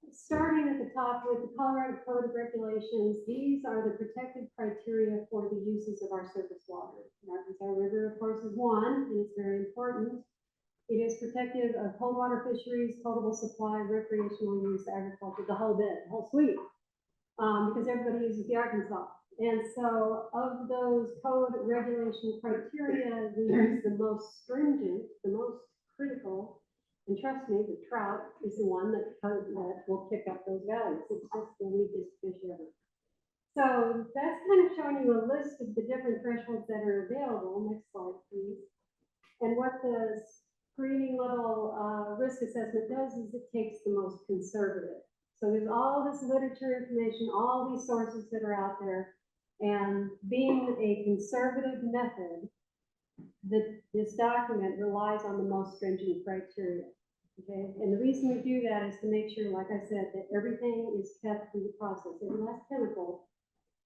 Starting at the top with the Colorado Code of Regulations, these are the protected criteria for the uses of our surface water. Arkansas River, of course, is one, and it's very important. It is protective of cold water fisheries, potable supply, recreational use, agriculture, the whole bit, the whole suite, because everybody uses the Arkansas. And so of those code regulation criteria, we use the most stringent, the most critical. And trust me, the trout is the one that will pick up those values. It's just the weakest fish ever. So that's kind of showing you a list of the different thresholds that are available. Next slide, please. And what the screening level risk assessment does is it takes the most conservative. So there's all this literature information, all these sources that are out there. And being a conservative method, this document relies on the most stringent criteria. Okay, and the reason we do that is to make sure, like I said, that everything is kept through the process. Every last chemical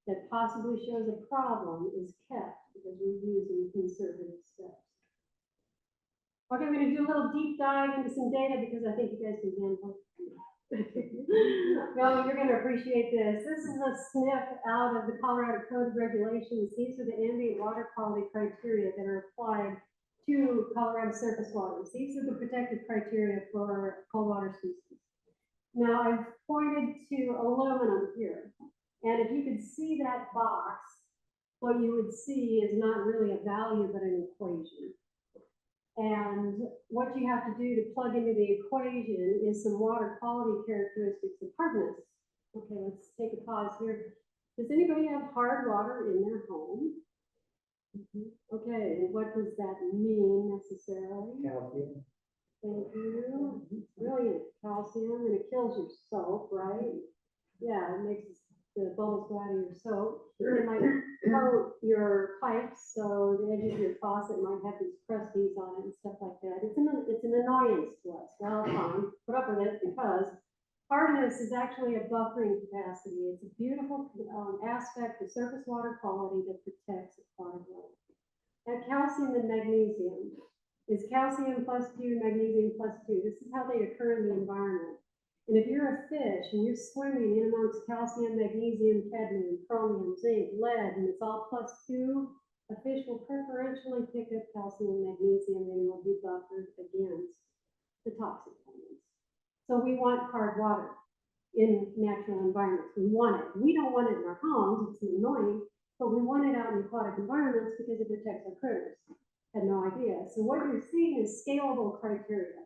that possibly shows a problem is kept because we're using conservative steps. Okay, we're going to do a little deep dive into some data because I think you guys can handle it. Well, you're going to appreciate this. This is a snip out of the Colorado Code of Regulations. These are the ambient water quality criteria that are applied to Colorado surface waters. These are the protected criteria for cold water species. Now, I've pointed to aluminum here, and if you could see that box, what you would see is not really a value, but an equation. And what you have to do to plug into the equation is some water quality characteristics of hardness. Okay, let's take a pause here. Does anybody have hard water in their home? Okay, and what does that mean necessarily? Calcium. Thank you. Brilliant. Calcium, and it kills your soap, right? Yeah, it makes the bubbles go out of your soap. It might coat your pipes, so the edge of your faucet might have these crusties on it and stuff like that. It's an annoyance to us. Well, fine, put up with it because hardness is actually a buffering capacity. It's a beautiful aspect of surface water quality that protects aquatic life. And calcium and magnesium is calcium plus 2, magnesium plus 2. This is how they occur in the environment. And if you're a fish and you're swimming in amongst calcium, magnesium, cadmium, chromium, zinc, lead, and it's all plus 2, a fish will preferentially pick up calcium and magnesium and will be buffered against the toxic elements. So we want hard water in natural environments. We want it. We don't want it in our homes. It's annoying, but we want it out in aquatic environments because it protects our critters. Had no idea. So what you're seeing is scalable criteria.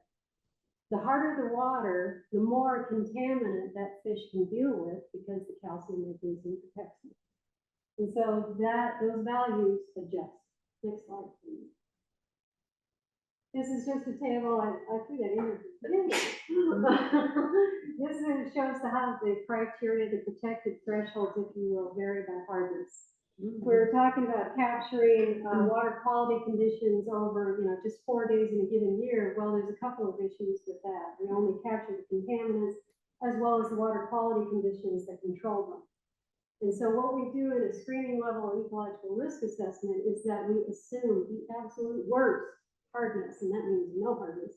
The harder the water, the more contaminant that fish can deal with because the calcium and magnesium protects them. And so those values adjust. Next slide, please. This is just a table. I threw that in. This shows how the criteria, the protected thresholds, if you will, vary by hardness. We're talking about capturing water quality conditions over, just 4 days in a given year. Well, there's a couple of issues with that. We only capture the contaminants. as well as the water quality conditions that control them. And so what we do in a screening level ecological risk assessment is that we assume the absolute worst hardness, and that means no hardness.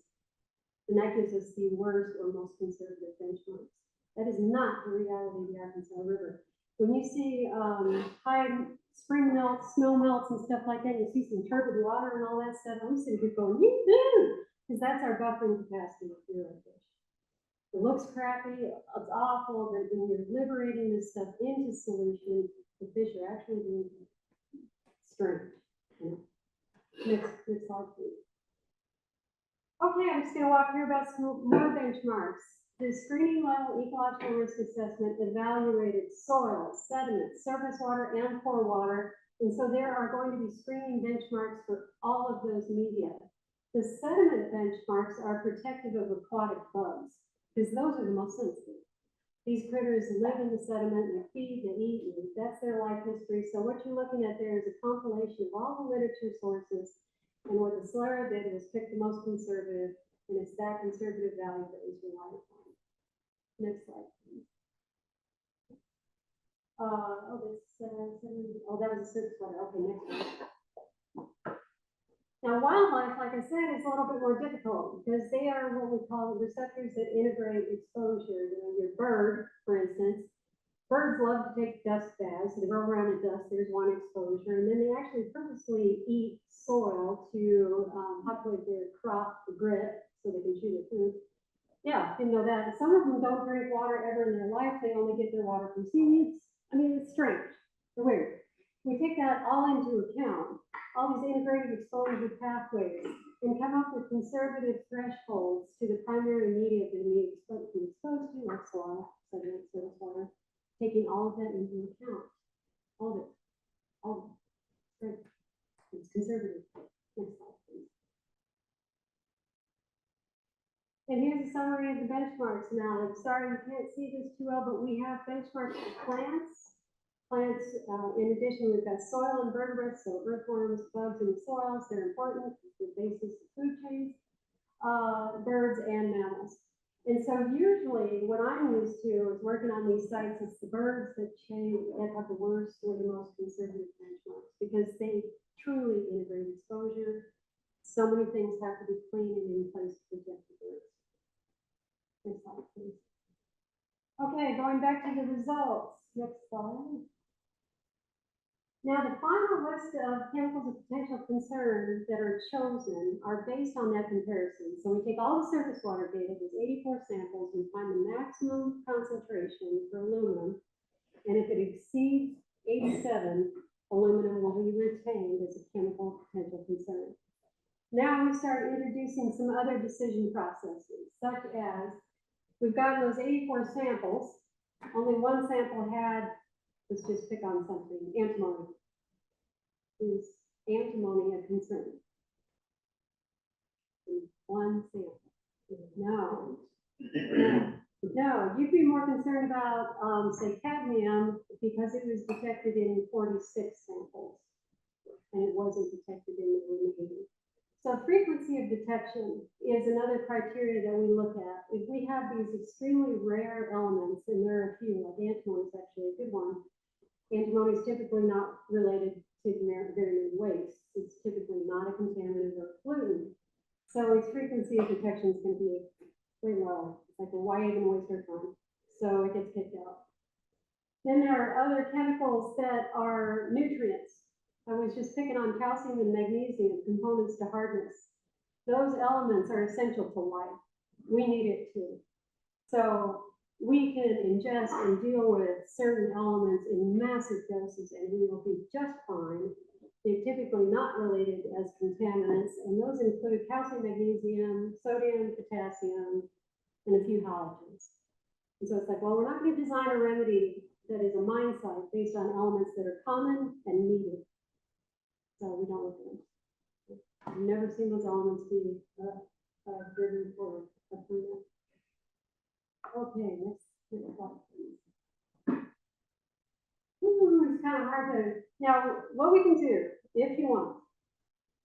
And that gives us the worst or most conservative benchmarks. That is not the reality of the Arkansas River. When you see high spring melts, snow melts and stuff like that, you see some turbid water and all that stuff, I'm sitting here going, yee-hoo, because that's our buffering capacity of your fish. It looks crappy, it's awful, but when you're liberating this stuff into solution, the fish are actually doing strange. Next slide, please. Okay, I'm just gonna walk through about some more benchmarks. The screening level ecological risk assessment evaluated soil, sediment, surface water, and pore water. And so there are going to be screening benchmarks for all of those media. The sediment benchmarks are protective of aquatic bugs, because those are the most sensitive. These critters live in the sediment, they feed, they eat, and that's their life history. So what you're looking at there is a compilation of all the literature sources, and what the SLERA did was pick the most conservative, and it's that conservative value that was relied upon. Next slide, please. That was a surface water. Okay, next one. Now, wildlife, like I said, is a little bit more difficult because they are what we call receptors that integrate exposure. You know, your bird, for instance, birds love to take dust baths. So they roll around in dust. There's one exposure, and then they actually purposely eat soil to populate their crop, the grit, so they can chew their food. Yeah, didn't know that. Some of them don't drink water ever in their life. They only get their water from seeds. I mean, it's strange. It's weird. We take that all into account, all these integrated exposure pathways, and come up with conservative thresholds to the primary media that we exposed to, like soil, sediment, surface water, taking all of that into account. All of it. All of it. Great. It's conservative. Next slide, please. And here's a summary of the benchmarks now. I'm sorry you can't see this too well, but we have benchmarks for plants. Plants, in addition, we've got soil invertebrates, so earthworms, bugs in the soils. They're important. It's the basis of food chains. Birds and mammals. And so usually what I'm used to is working on these sites, it's the birds that have the worst or the most conservative benchmarks because they truly integrate exposure. So many things have to be clean and in place to protect the birds. Next slide, please. Okay, going back to the results. Next slide. Now, the final list of chemicals of potential concern that are chosen are based on that comparison. So we take all the surface water data, there's 84 samples, we find the maximum concentration for aluminum, and if it exceeds 87, aluminum will be retained as a chemical of potential concern. Now we start introducing some other decision processes, such as we've gotten those 84 samples, only one sample had, let's just pick on something, antimony. Is antimony a concern? One sample. No. No, you'd be more concerned about, say, cadmium because it was detected in 46 samples and it wasn't detected in the remaining. So frequency of detection is another criteria that we look at. If we have these extremely rare elements, and there are a few, like antimony is actually a good one. Antimony is typically not related to very many wastes. It's typically not a contaminant or a pollutant. So its frequency of detection is going to be way low. It's like, well, why even waste our time? So it gets kicked out. Then there are other chemicals that are nutrients. I was just picking on calcium and magnesium, components to hardness. Those elements are essential to life. We need it too. So we can ingest and deal with certain elements in massive doses and we will be just fine. They're typically not related as contaminants, and those include calcium, magnesium, sodium, potassium, and a few halogens. And so it's like, well, we're not going to design a remedy that is a mine site based on elements that are common and needed. So we don't look at them. I've never seen those elements be driven for a cleanup. Okay, next slide, please. It's kind of hard to, now what we can do, if you want,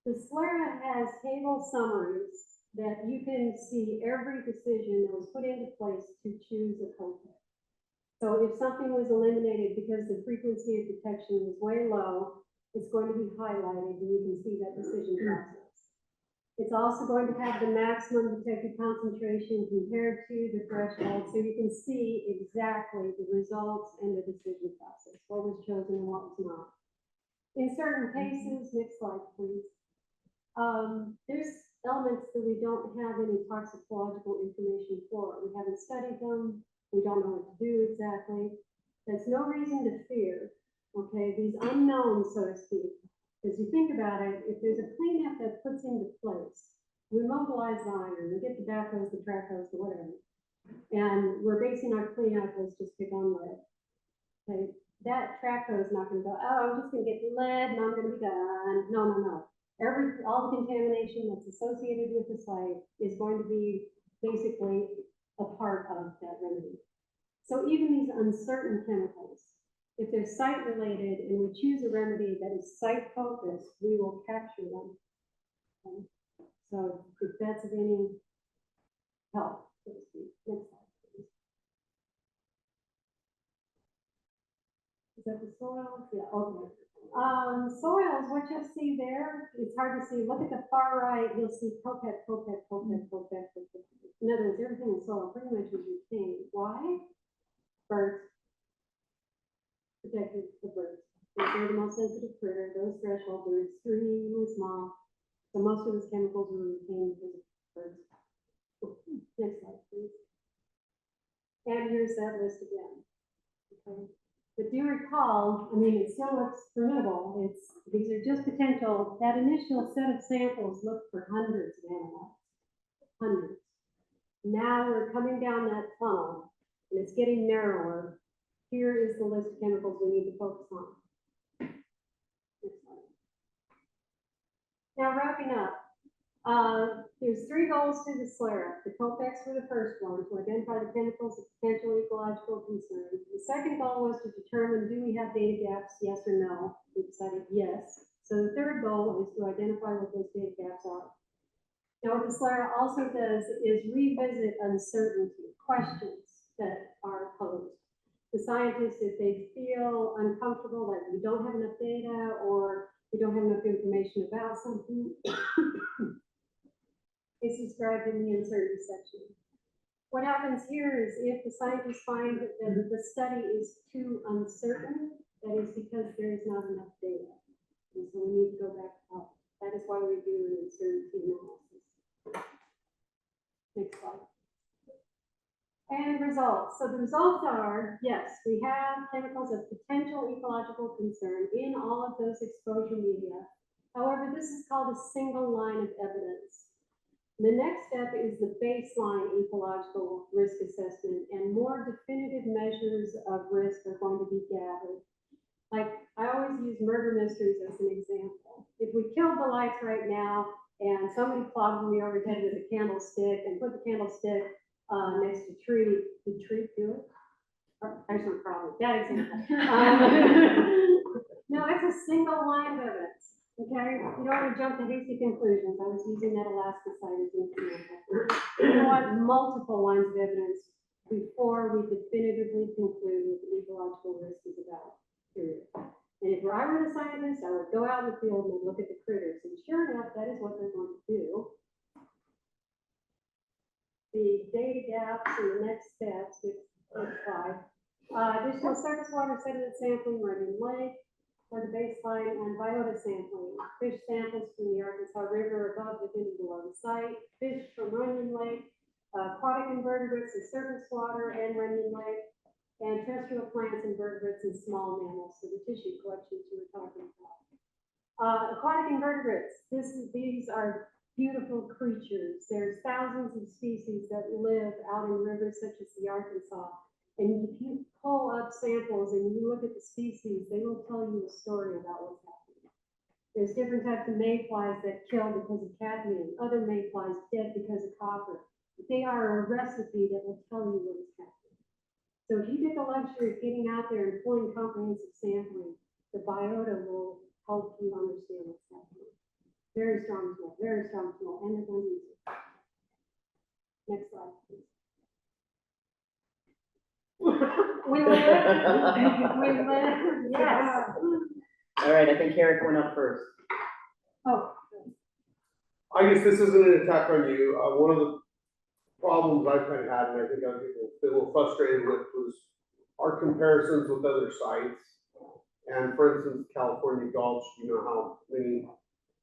the SLERA has table summaries that you can see every decision that was put into place to choose a co-pack. So if something was eliminated because the frequency of detection was way low, it's going to be highlighted and you can see that decision process. It's also going to have the maximum detected concentration compared to the threshold, so you can see exactly the results and the decision process, what was chosen and what was not. In certain cases, next slide, please. There's elements that we don't have any toxicological information for. We haven't studied them. We don't know what to do exactly. There's no reason to fear, okay, these unknowns, so to speak. Because you think about it, if there's a cleanup that puts into place, we mobilize the iron, we get the backhoes, the track hose, the whatever, and we're basing our cleanup, let's just pick on lead. Okay, that track hose is not going to go, oh, I'm just going to get lead and I'm going to be done. No, no, no. All the contamination that's associated with the site is going to be basically a part of that remedy. So even these uncertain chemicals, if they're site related and we choose a remedy that is site focused, we will capture them. Okay. So if that's of any help, so to speak. Next slide, please. Is that the soil? Yeah, okay. Soils, what you'll see there, it's hard to see. Look at the far right, you'll see co-pack. In other words, everything in soil pretty much is retained. Why? Birds. Protected the birds. They're the most sensitive critter. Those thresholds are extremely small. So most of those chemicals are retained because of birds. Next slide, please. And here's that list again. Okay. But do recall, I mean, it still looks formidable. These are just potential. That initial set of samples looked for hundreds of animals. Hundreds. Now we're coming down that funnel and it's getting narrower. Here is the list of chemicals we need to focus on. Next slide. Now wrapping up, there's 3 goals to the SLARA. The co-packs were the first one, to identify the chemicals of potential ecological concern. The second goal was to determine, do we have data gaps, yes or no? We decided yes. So the third goal is to identify what those data gaps are. Now what the SLARA also does is revisit uncertainty, questions that are posed. The scientists, if they feel uncomfortable that we don't have enough data or we don't have enough information about something, it's described in the uncertainty section. What happens here is if the scientists find that the study is too uncertain, that is because there is not enough data. And so we need to go back up. That is why we do an uncertainty analysis. Next slide. And results. So the results are, yes, we have chemicals of potential ecological concern in all of those exposure media. However, this is called a single line of evidence. The next step is the baseline ecological risk assessment, and more definitive measures of risk are going to be gathered. Like, I always use murder mysteries as an example. If we killed the lights right now and somebody clogged me over the head with a candlestick and put the candlestick next to a tree, did the tree do it? There's no problem. That example. No, it's a single line of evidence. Okay, you don't want to jump to hasty conclusions. I was using that Alaska site as an example. You want multiple lines of evidence before we definitively conclude what the ecological risk is about, period. And if I were the scientist, I would go out in the field and look at the critters. And sure enough, that is what they're going to do. The data gaps and the next steps, which is 5. Additional surface water sediment sampling, Reunión Lake for the baseline, and biota sampling. Fish samples from the Arkansas River above, within, and below the site. Fish from Reunión Lake, aquatic invertebrates and surface water and Reunión Lake, and terrestrial plants, invertebrates, and small mammals. So the tissue collections you were talking about. Aquatic invertebrates. These are beautiful creatures. There's thousands of species that live out in rivers such as the Arkansas. And if you pull up samples and you look at the species, they will tell you a story about what's happening. There's different types of mayflies that kill because of cadmium, other mayflies dead because of copper. They are a recipe that will tell you what is happening. So if you get the luxury of getting out there and pulling comprehensive sampling, the biota will help you understand what's happening. Very strong smell, and they're going to use it. Next slide, please. We live, we live, yes. All right, I think Eric went up first. Oh, I guess this isn't an attack on you. One of the problems I've kind of had, and I think I've been a little frustrated with, was our comparisons with other sites. And for instance, California Gulch, you know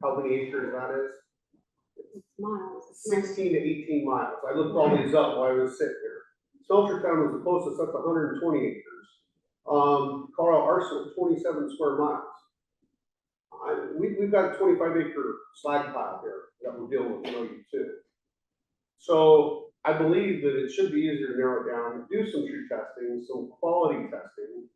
how many acres that is? it's miles. 16 to 18 miles. I looked all these up while I was sitting here. Smelter Town was the closest, that's 120 acres. Colorado Arsenal, 27 square miles. We've got a 25 acre slag pile here that we're dealing with in OU2. So I believe that it should be easier to narrow down, do some tree testing, some quality testing.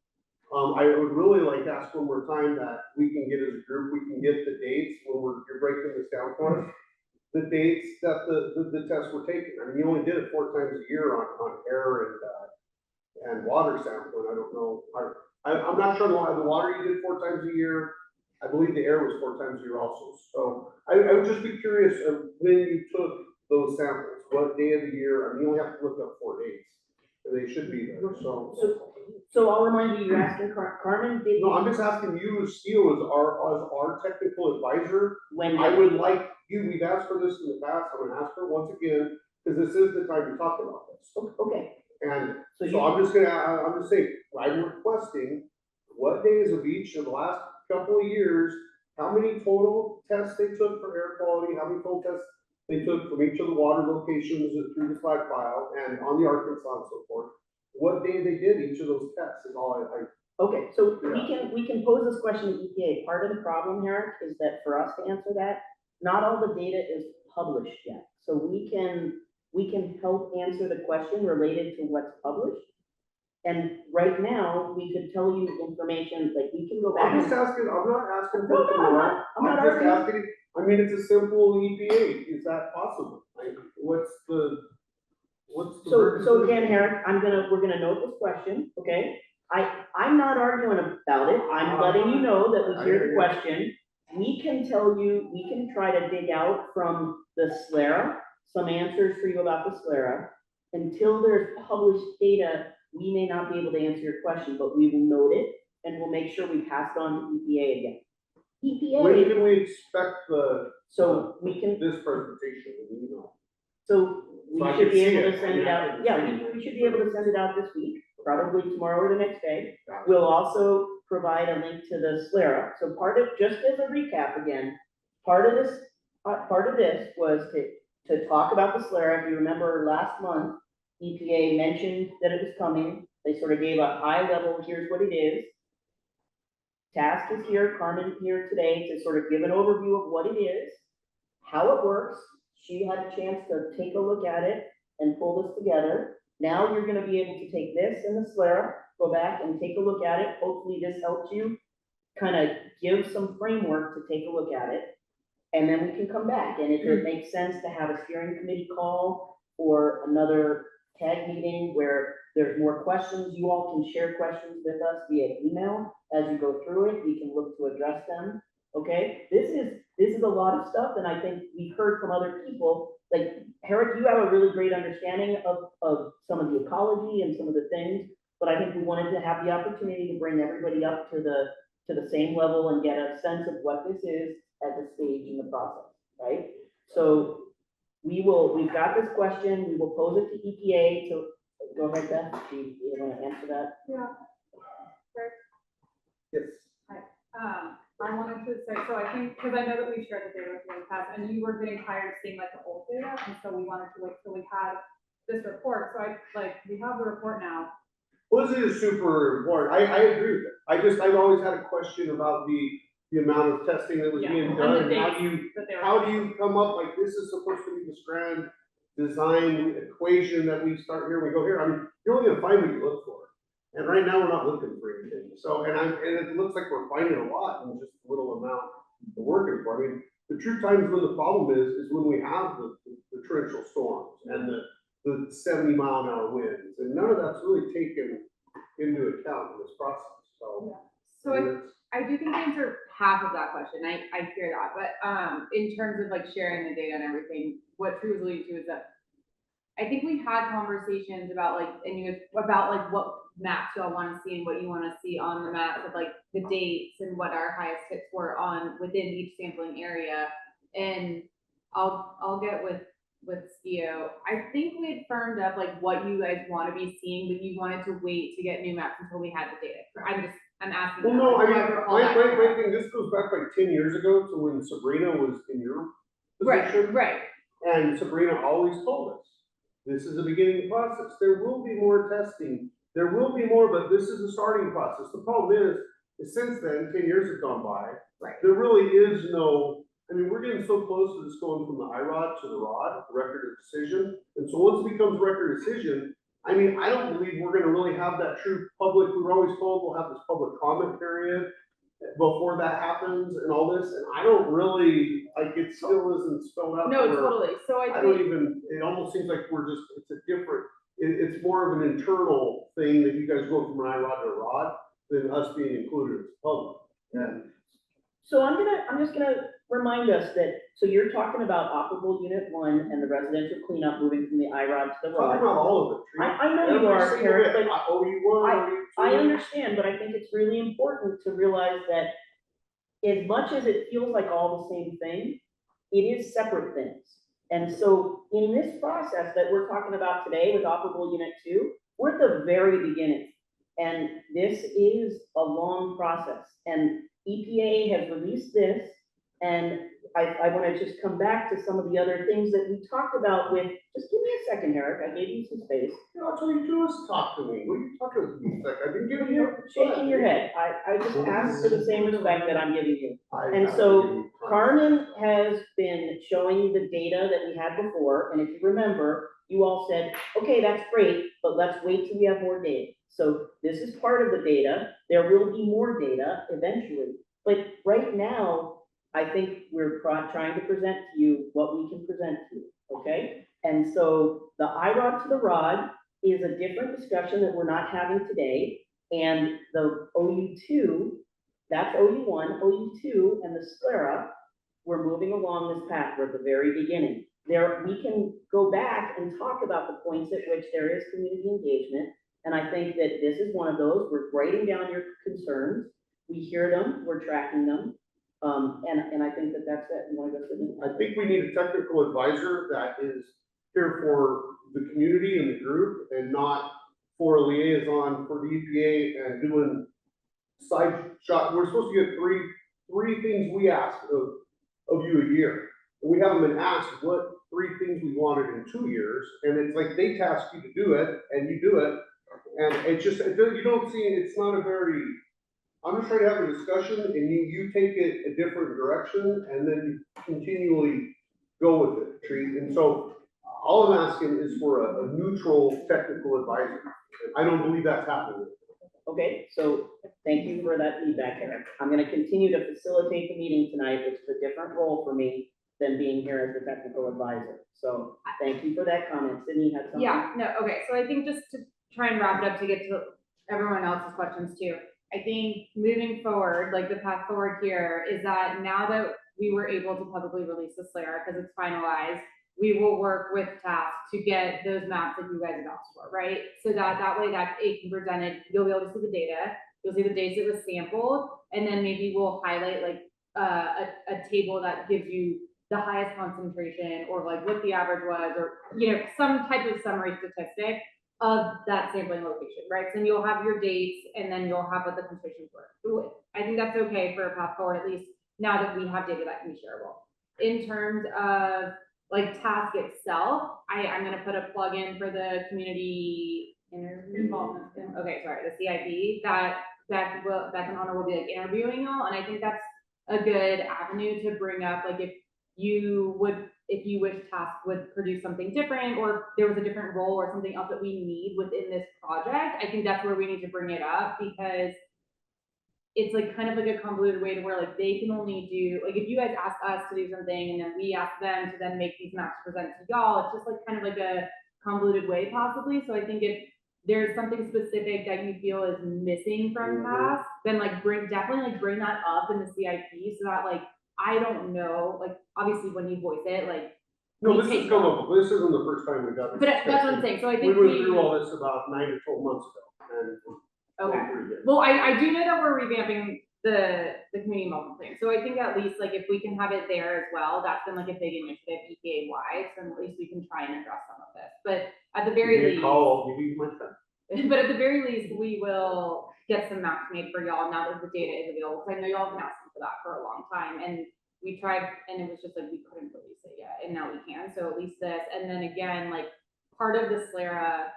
I would really like to ask one more time that we can get as a group, we can get the dates when you're breaking this down for us. The dates that the tests were taken. I mean, you only did it 4 times a year on air and water sampling. I don't know. I'm not sure the water you did 4 times a year. I believe the air was 4 times a year also. So I would just be curious of when you took those samples, what day of the year. I mean, you only have to look up 4 dates. And they should be there. So I'll remind you, you're asking Carmen, did No, I'm just asking you as Steele as our technical advisor. when I would like you, we've asked for this in the past, I'm gonna ask for it once again, because this is the time to talk about this. Okay, And so so I'm just saying, I'm requesting what days of each of the last couple of years, how many total tests they took for air quality, how many total tests they took from each of the water locations through the flag file and on the Arkansas and so forth. What day they did each of those tests is all I okay, so we can pose this question to EPA. Part of the problem, Eric, is that for us to answer that, not all the data is published yet. So we can help answer the question related to what's published. And right now, we could tell you information, like we can go back. I'm just asking, I'm not asking for No, tomorrow. I'm not just arguing. asking, I mean, it's a simple EPA. Is that possible? Like, what's the So again, Eric, we're gonna note this question, okay? I'm not arguing about it. I'm letting you know that we hear the question. We can tell you, we can try to dig out from the SLARA some answers for you about the SLARA. Until there's published data, we may not be able to answer your question, but we will note it and we'll make sure we pass it on to EPA again. when EPA, can we expect so we can, this presentation? You know? so we So I should can be see able it. to send it I out, can yeah, see it. we should be able to send it out this week, probably tomorrow or the next day. We'll also provide a link to the SLARA. So just as a recap again, part of this was to talk about the SLARA. If you remember last month, EPA mentioned that it was coming. They sort of gave a high level, here's what it is. Task is here, Carmen here today to sort of give an overview of what it is, how it works. She had a chance to take a look at it and pull this together. Now you're gonna be able to take this and the SLARA, go back and take a look at it. Hopefully this helps you kind of give some framework to take a look at it. And then we can come back. And if it makes sense to have a steering committee call or another tag meeting where there's more questions, you all can share questions with us via email as you go through it. We can look to address them. Okay, this is a lot of stuff, and I think we've heard from other people. Like Eric, you have a really great understanding of some of the ecology and some of the things, but I think we wanted to have the opportunity to bring everybody up to the same level and get a sense of what this is at this stage in the process, right? So we've got this question. We will pose it to EPA. So go ahead, Beth. Do you want to answer that? Yeah. Yes. I wanted to say, so I think, because I know that we've shared the data with you in the past, and you were getting tired of seeing like the old data, and so we wanted to wait till we had this report. So we have the report now. Well, this is super important. I agree with it. I've always had a question about the amount of testing that was Yeah, being and done. the And dates that they were- how do you come up, like, this is supposed to be the strand design equation that we start here, we go here. I mean, you're only gonna find what you look for. And right now, we're not looking for anything. So, and it looks like we're finding a lot in just a little amount we're working for. I mean, the true times when the problem is when we have the torrential storms and the 70-mile-an-hour winds, and none of that's really taken into account in this process. So, Yeah. So I do think to answer half of that question, I hear that, but in terms of like sharing the data and everything, what Drew was alluding to is that I think we had conversations about like, about like what maps y'all wanna see and what you wanna see on the maps of like the dates and what our highest hits were on within each sampling area. And I'll get with Sitio. I think we had firmed up like what you guys wanna be seeing, but you wanted to wait to get new maps until we had the data. I'm asking. Well, no, I mean, my thing, this goes back like 10 years ago to when Sabrina was in your position. Right. And Sabrina always told us, this is the beginning process. There will be more testing. There will be more, but this is the starting process. The problem is since then, 10 years have gone by. Right. There really is no, I mean, we're getting so close to this going from the IROD to the ROD, record of decision. And so once it becomes record of decision, I mean, I don't believe we're gonna really have that true public, we were always told we'll have this public comment period before that happens and all this, and I don't really, like, it still isn't spelled out. No, where totally. So I don't even, it almost seems like we're just, it's a different, it's more of an internal thing that you guys go from an IROD to a ROD than us being included as public. And So I'm just gonna remind us that, so you're talking about operable unit 1 and the residential cleanup moving from the IROD to the talking ROD. about all of it. I know you are, Eric, but OU1, I understand, but I think it's really important to realize that as much as it feels like all the same thing, it is separate things. And so in this process that we're talking about today with operable unit 2, we're at the very beginning. And this is a long process. And EPA has released this, and I want to just come back to some of the other things that we talked about with, just give me a second, Eric, I gave you some space. You know, that's all you do is talk to me. What are you talking to me? Like, I've been giving you. You're shaking your head. I just asked for the same respect that I'm giving you. And have so to give you time. Carmen has been showing you the data that we had before, and if you remember, you all said, okay, that's great, but let's wait till we have more data. So this is part of the data. There will be more data eventually, but right now, I think we're trying to present to you what we can present to you, okay? And so the IROD to the ROD is a different discussion that we're not having today, and the OU2, that's OU1, OU2, and the SCLERA, we're moving along this path. We're at the very beginning. We can go back and talk about the points at which there is community engagement, and I think that this is one of those. We're writing down your concerns. We hear them, we're tracking them, and I think that that's it. You want to go through them? I think we need a technical advisor that is here for the community and the group and not for a liaison for the EPA and doing side shot. We're supposed to get three things we ask of you a year. And we haven't been asked what 3 things we wanted in 2 years. And it's like they task you to do it and you do it. And it's just, you don't see, it's not a very, I'm just trying to have a discussion and you take it a different direction and then you continually go with it, treat. And so all I'm asking is for a neutral technical advisor. I don't believe that's happening. Okay, so thank you for that feedback, Eric. I'm gonna continue to facilitate the meeting tonight, which is a different role for me than being here as the technical advisor. So thank you for that comment. Sydney had something? Yeah, no, okay, so I think just to try and wrap it up to get to everyone else's questions too. I think moving forward, like the path forward here is that now that we were able to publicly release the SLARA because it's finalized, we will work with task to get those maps that you guys have asked for, right? So that way that it can present it, you'll be able to see the data, you'll see the dates it was sampled, and then maybe we'll highlight like a table that gives you the highest concentration or like what the average was, or, you know, some type of summary statistic of that sampling location, right? So you'll have your dates and then you'll have what the concentrations were. I think that's okay for a path forward, at least now that we have data that can be shareable. In terms of like task itself, I'm gonna put a plug in for the community involvement. Okay, sorry, the CIP that and Honor will be like interviewing y'all, and I think that's a good avenue to bring up, like if you wish task would produce something different, or there was a different role or something else that we need within this project. I think that's where we need to bring it up, because it's like kind of like a convoluted way to where like they can only do, like if you guys ask us to do something and then we ask them to then make these maps present to y'all, it's just like kind of like a convoluted way possibly. So I think if there's something specific that you feel is missing from task, then like definitely bring that up in the CIP, so that like, I don't know, like obviously when you voice it, like No, we this take has come up, this isn't the first time we got this. But that's what I'm discussion. saying, so I We think went through all this about 9 to 12 months ago, and. Okay. pretty good. Well, I do know that we're revamping the community involvement plan, so I think at least like if we can have it there as well, that's been like a big initiative EPA wide, so at least we can try and address some of this, but at the very Give me a least. call, I'll give you my time. But at the very least, we will get some maps made for y'all now that the data is available, because I know y'all have been asking for that for a long time, and we tried, and it was just like, we couldn't release it yet, and now we can, so at least this, and then again, like, part of the SLERA,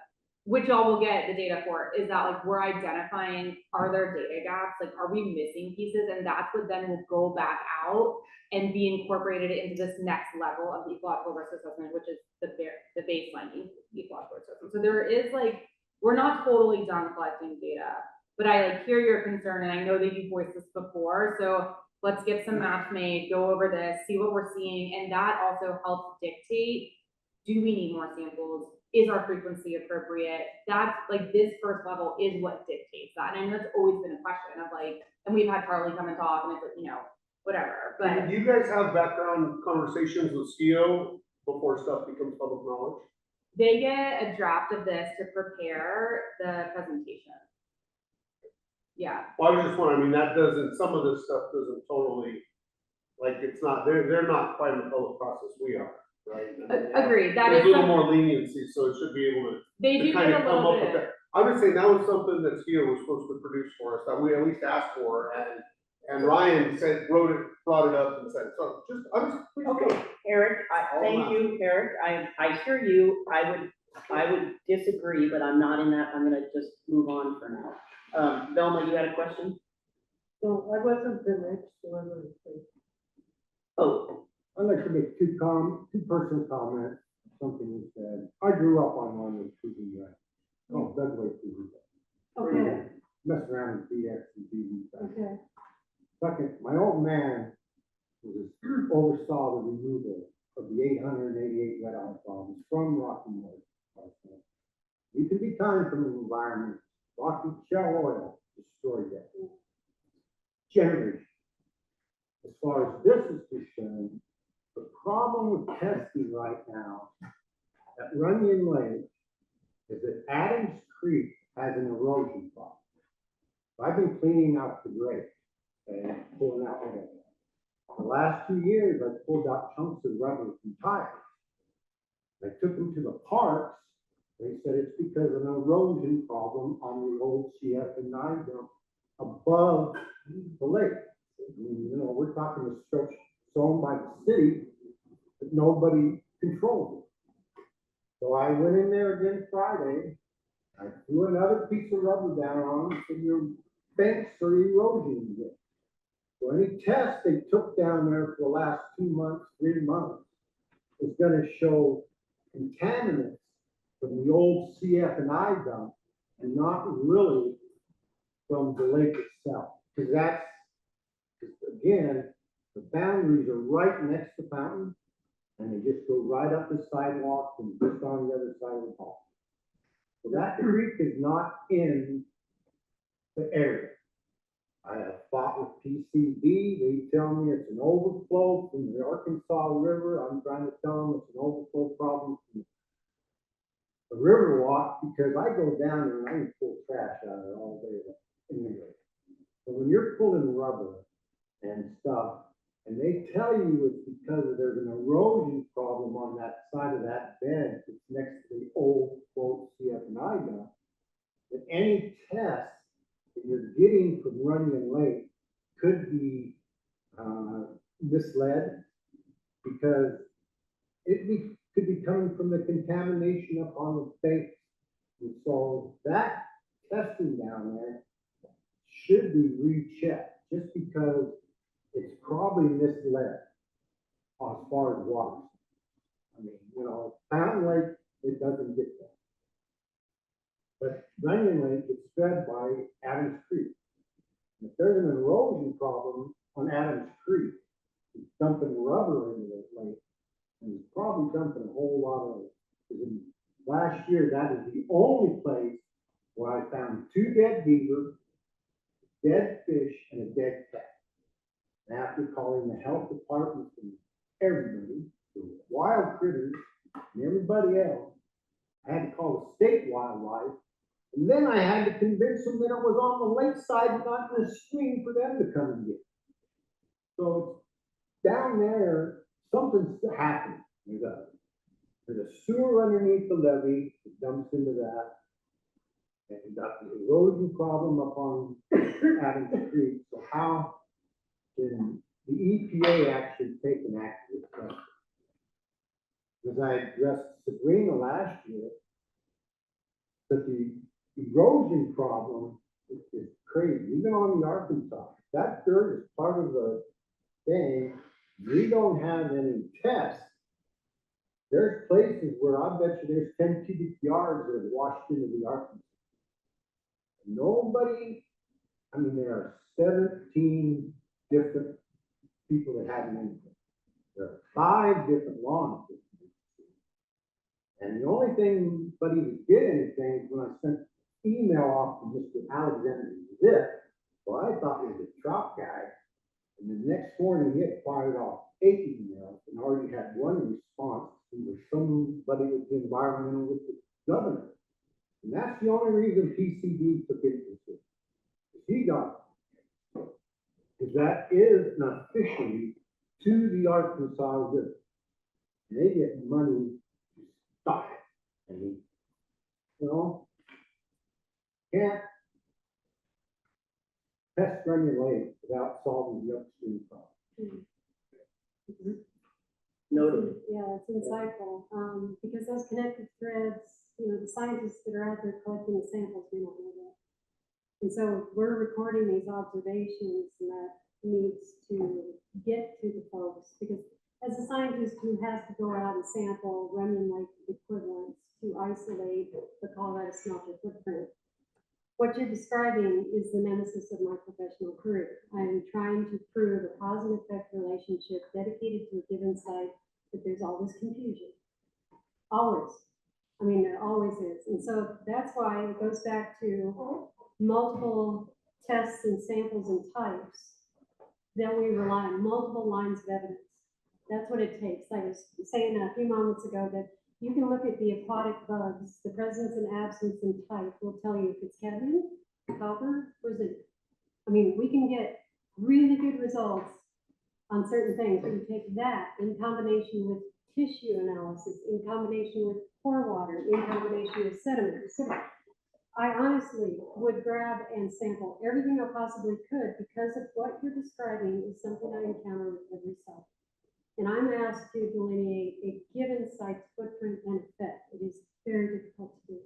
which y'all will get the data for, is that like, we're identifying, are there data gaps, like, are we missing pieces, and that's what then will go back out and be incorporated into this next level of ecological risk assessment, which is the baseline ecological risk assessment. So there is like, we're not totally done collecting data, but I like hear your concern, and I know that you voiced this before, so let's get some maps made, go over this, see what we're seeing, and that also helps dictate, do we need more samples? Is our frequency appropriate? That's like, this first level is what dictates that, and I know it's always been a question of like, and we've had Charlie come and talk, and it's like, you know, whatever, but. Do you guys have background conversations with Sitio before stuff becomes public knowledge? They get a draft of this to prepare the presentation. Yeah. Well, I just want, I mean, that doesn't, some of this stuff doesn't totally, like, it's not, they're not quite in the public process we are, right? Agreed, that There's is. a little more leniency, so it should be able to. They do kind get of a come little up with bit. that. I would say that was something that Sitio was supposed to produce for us, that we at least asked for, and Ryan said, brought it up and said, so just, please go. Okay, Eric, thank you, Eric, I hear you, I would disagree, but I'm not in that, I'm gonna just move on for now. Velma, you had a question? So I wasn't the next one, I think. Oh, I'd like to make two personal comments, something you said. I grew up on one with TV, right? Oh, Dugway TV. Okay, Mess around with BX and TV. okay. Second, my old man oversaw the removal of the 888 red eye bombs from Rocky Mountain. You can be kind from the environment. Rocky shell oil destroyed that. Generation. As far as this is concerned, the problem with testing right now at Reunión Lake is that Adams Creek has an erosion problem. I've been cleaning out the grate and pulling out rubber. The last 2 years, I pulled out chunks of rubber from tires. I took them to the parks. They said it's because of an erosion problem on the old CF&I dump above the lake. I mean, you know, we're talking a stretch owned by the city, but nobody controls it. So I went in there again Friday. I threw another piece of rubber down on them, and your banks are erosion again. So any test they took down there for the last 2 months, 3 months, is gonna show contaminants from the old CF&I dump and not really from the lake itself. Because that's, again, the boundaries are right next to the fountain, and they just go right up the sidewalk and just on the other side of the hall. So that creek is not in the area. I have fought with PCD, they tell me it's an overflow from the Arkansas River. I'm trying to tell them it's an overflow problem from the river walk, because I go down there and I can pull trash out of it all day anyway. So when you're pulling rubber and stuff, and they tell you it's because there's an erosion problem on that side of that bed that's next to the old quote CF&I dump, that any test that you're getting from Reunión Lake could be misled, because could be coming from the contamination up on the face. And so that testing down there should be rechecked, just because it's probably misled as far as water. I mean, you know, Fountain Lake, it doesn't get that. But Reunión Lake is fed by Adams Creek. And if there's an erosion problem on Adams Creek, it's dumping rubber into the lake, and it's probably dumping a whole lot of it. Last year, that is the only place where I found 2 dead beaver, dead fish, and a dead cat. And after calling the health department and everybody, the wild critters and everybody else. I had to call the state wildlife, and then I had to convince them that it was on the lakeside, not in the stream for them to come and get. So down there, something's happening. There's a sewer underneath the levee that dumps into that. And you got the erosion problem up on Adams Creek. So how can the EPA actually take an active step? Because I addressed Sabrina last year, that the erosion problem is crazy, even on the Arkansas. That dirt is part of the thing. We don't have any tests. There's places where I bet you there's 10 cubic yards that have washed into the Arkansas. Nobody, I mean, there are 17 different people that had an input. There are 5 different law enforcement. And the only thing anybody that did anything is when I sent email off to Mr. Alexander Zip, so I thought he was a trout guy. And the next morning he had fired off 8 emails and already had 1 response. He was somebody with the environmental with the governor. And that's the only reason PCD took interest in it. He got it. Because that is an officially to the Arkansas River. And they get money to stop it. And can't test Reunión Lake without solving the upstream problem. Noted. Yeah, it's insightful, because those connected threads, the scientists that are out there collecting the samples may not know that. And so we're recording these observations, and that needs to get to the folks, because as a scientist who has to go out and sample Reunión Lake equivalents to isolate the Colorado Smelter footprint, what you're describing is the nemesis of my professional career. I'm trying to prove a cause and effect relationship dedicated to a given site, but there's all this confusion. Always. I mean, there always is. And so that's why it goes back to multiple tests and samples and types that we rely on, multiple lines of evidence. That's what it takes. I was saying a few moments ago that you can look at the aquatic bugs, the presence and absence and type will tell you if it's cadmium, copper, or zinc. I mean, we can get really good results on certain things, but you take that in combination with tissue analysis, in combination with pore water, in combination with sediment. I honestly would grab and sample everything I possibly could, because of what you're describing is something I encounter with every site. And I'm asked to delineate a given site's footprint and effect. It is very difficult to do.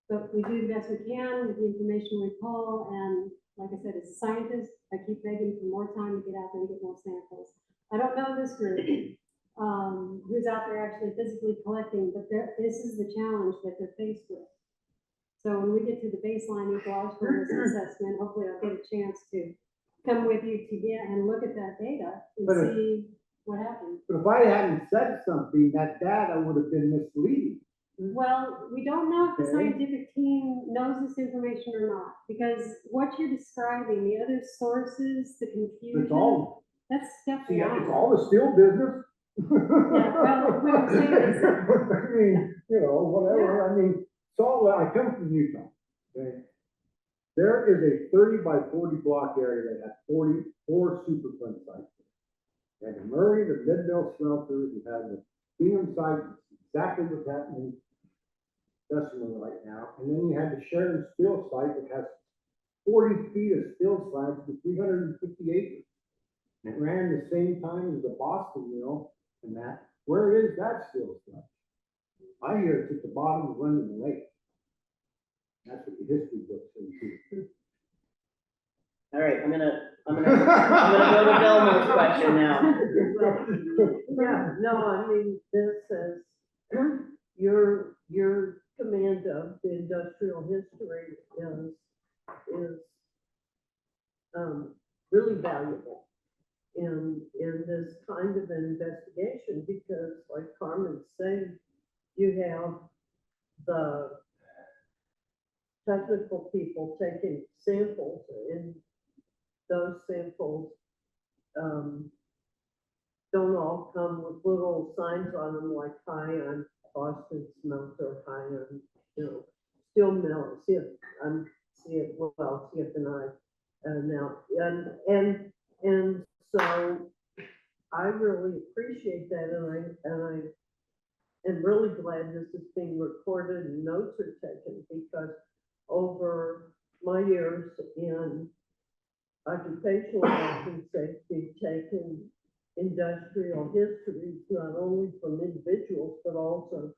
But we do the best we can with the information we pull. And like I said, as a scientist, I keep begging for more time to get out there and get more samples. I don't know this group who's out there actually physically collecting, but this is the challenge that they're faced with. So when we get to the baseline ecological risk assessment, hopefully I'll get a chance to come with you to get and look at that data and see what happens. But if I hadn't said something, that data would have been misleading. Well, we don't know if the scientific team knows this information or not, because what you're describing, the other sources, the confusion, that's definitely it's all the steel business. Yeah, well, we don't say this. I mean, whatever. Yeah. I mean, I come from Utah. Okay? There is a 30 by 40 block area that has 44 Superfund sites. You have the Murray, the Midville smelters, you have the Bingham site, exactly what's happening specimen right now. And then you have the Sheridan Steel site that has 40 feet of steel slabs for 350 acres. And it ran the same time as the Boston mill and that. Where is that steel slab? I hear it's at the bottom of Reunión Lake. That's what the history books say too. All right, I'm gonna go to Velma's question now. Yeah, no, I mean, this is, your command of the industrial history is really valuable in this kind of an investigation, because like Carmen's saying, you have the technical people taking samples, and those samples don't all come with little signs on them like, hi, I'm Boston Smelter, hi, I'm, Steel Mill, see it tonight. Now, and so I really appreciate that, and I am really glad this is being recorded and notes are taken, because over my years in occupational health and safety, taking industrial histories, not only from individuals, but also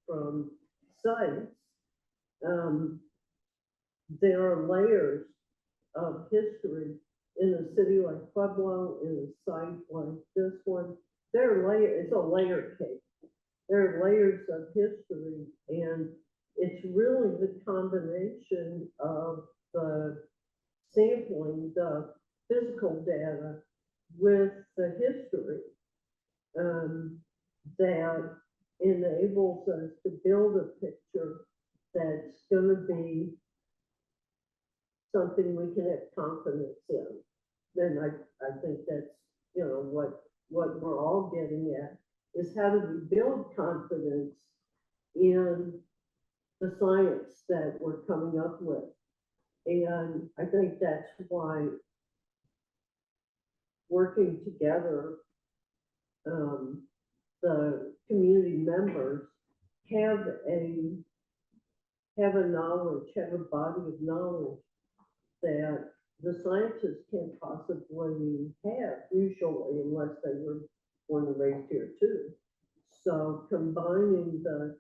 from sites, there are layers of history in a city like Pueblo, in a site like this one. It's a layer cake. There are layers of history, and it's really the combination of the sampling, the physical data with the history that enables us to build a picture that's going to be something we can have confidence in. Then I think that's, what we're all getting at, is how do we build confidence in the science that we're coming up with. And I think that's why working together, the community members have a knowledge, have a body of knowledge that the scientists can't possibly have usually, unless they were born and raised here too. So combining the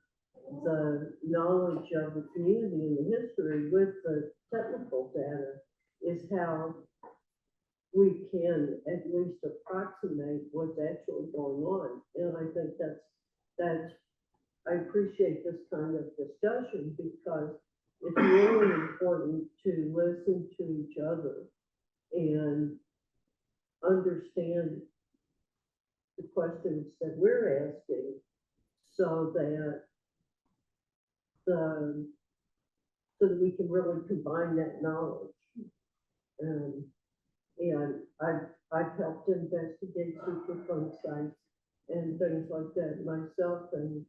knowledge of the community and the history with the technical data is how we can at least approximate what's actually going on. And I think that's I appreciate this kind of discussion, because it's really important to listen to each other and understand the questions that we're asking, so that we can really combine that knowledge. And I've helped investigate Superfund sites and things like that myself, and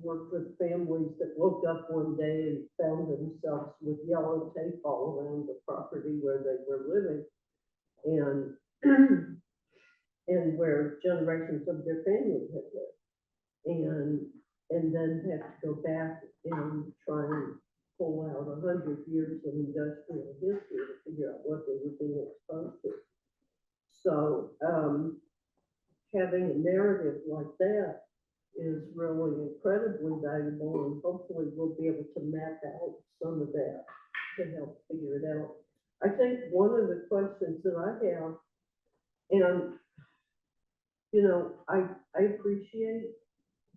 worked with families that woke up one day and found themselves with yellow tape all around the property where they were living, and and where generations of their family had lived, and then have to go back and try and pull out 100 years of industrial history to figure out what they were being exposed to. So having a narrative like that is really incredibly valuable, and hopefully we'll be able to map out some of that to help figure it out. I think one of the questions that I have, and I appreciate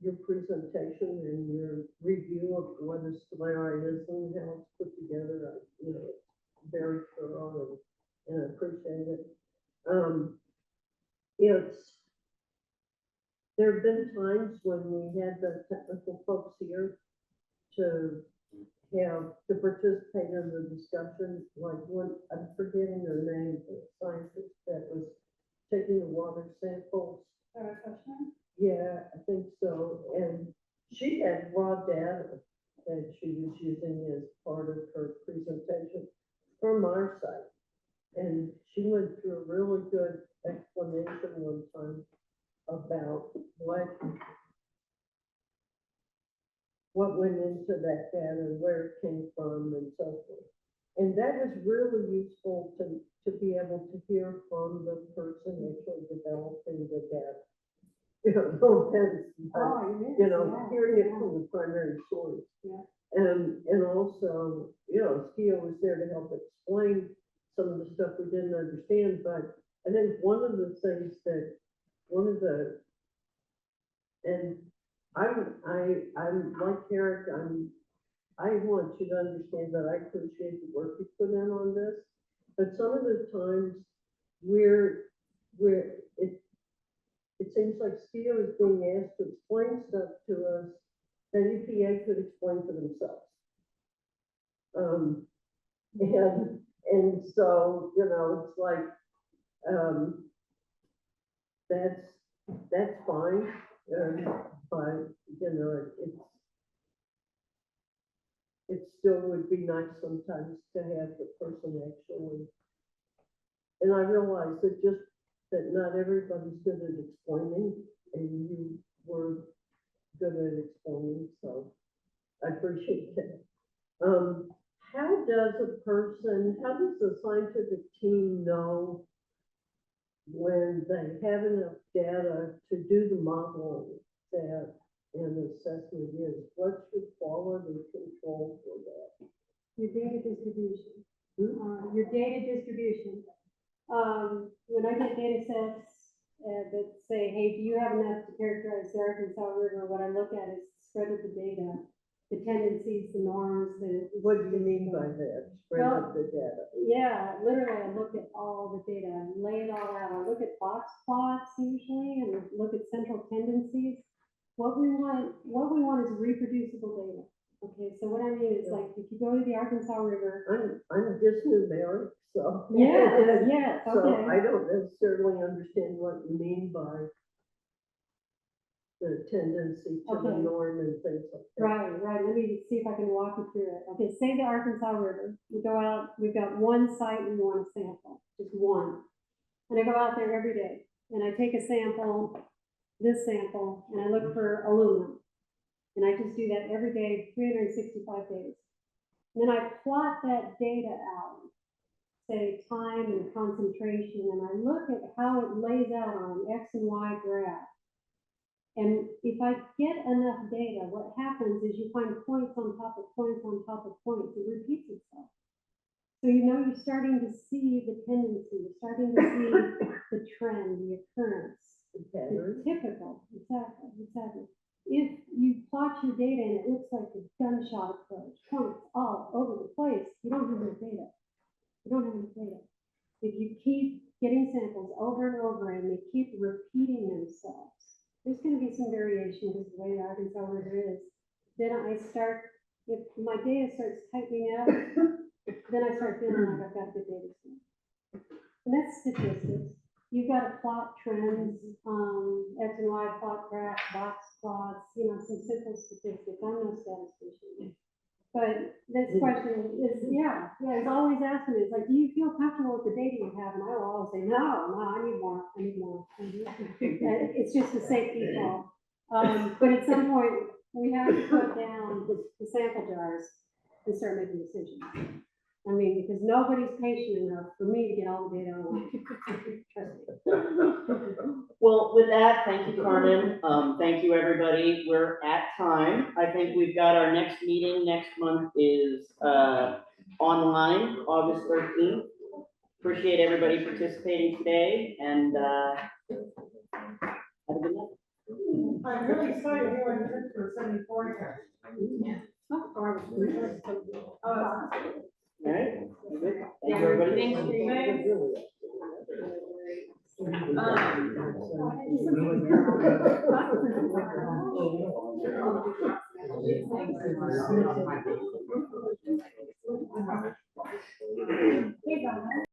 your presentation and your review of what a SLARI is and how it's put together. It's very thorough, and I appreciate it. There have been times when we had the technical folks here to participate in the discussion, like one, I'm forgetting her name, the scientist that was taking the water samples. Yeah, I think so. And she had raw data that she was using as part of her presentation from our site. And she went through a really good explanation one time about what went into that data and where it came from and so forth. And that was really useful to be able to hear from the person actually developing the data. No offense, but, hearing it from the primary source. Yeah. And also, Skia was there to help explain some of the stuff we didn't understand. But I think one of the things that, and I'm like Eric, I want you to understand that I appreciate the work you put in on this, but some of the times it seems like Skia is being asked to explain stuff to us that EPA could explain for themselves. And so, it's like, that's fine, but, you know, it still would be nice sometimes to have the person actually. And I realize that not everybody's good at explaining, and you were good at explaining, so I appreciate that. How does the scientific team know when they have enough data to do the modeling that an assessment is? What's your quality control for that? Your data distribution. When I get data sets that say, hey, do you have enough to characterize the Arkansas River? What I look at is the spread of the data, the tendencies, the norms, What do you mean by that? Spread of the data? Yeah, literally, I look at all the data and lay it all out. I look at box plots usually and look at central tendencies. What we want is reproducible data. Okay, so what I mean is like, if you go to the Arkansas River. I'm just numeric, so. Yeah, So okay. I don't necessarily understand what you mean by the tendency to the Okay. norm and things like that. Right. Let me see if I can walk you through it. Okay, say the Arkansas River. We go out, we've got one site we want to sample, just one. And I go out there every day and I take a sample, this sample, and I look for aluminum. And I just do that every day, 365 days. And then I plot that data out, say time and concentration, and I look at how it lays out on an X and Y graph. And if I get enough data, what happens is you find points on top of points on top of points. It repeats itself. So you know you're starting to see the tendency, you're starting to see the trend, the occurrence, the typical, exactly. If you plot your data and it looks like a gunshot approach, points all over the place, you don't have enough data. If you keep getting samples over and over and they keep repeating themselves, there's going to be some variation because of the way the Arkansas River is. Then if my data starts tightening up, then I start feeling like I've got a good data set. And that's statistics. You've got to plot trends, X and Y plot graphs, box plots, some simple statistics. I'm no statistician. But this question is, it's always asking me, it's like, do you feel comfortable with the data you have? And I will always say, no, I need more. It's just a safety call. But at some point, we have to put down the sample jars and start making decisions. I mean, because nobody's patient enough for me to get all the data I want. Trust me. Well, with that, thank you, Carmen. Thank you, everybody. We're at time. I think we've got our next meeting next month is online, August 13th. Appreciate everybody participating today, and have a good night. I'm really sorry to hear what you for 74 here. All right. Thank you, everybody. Hey, Donna.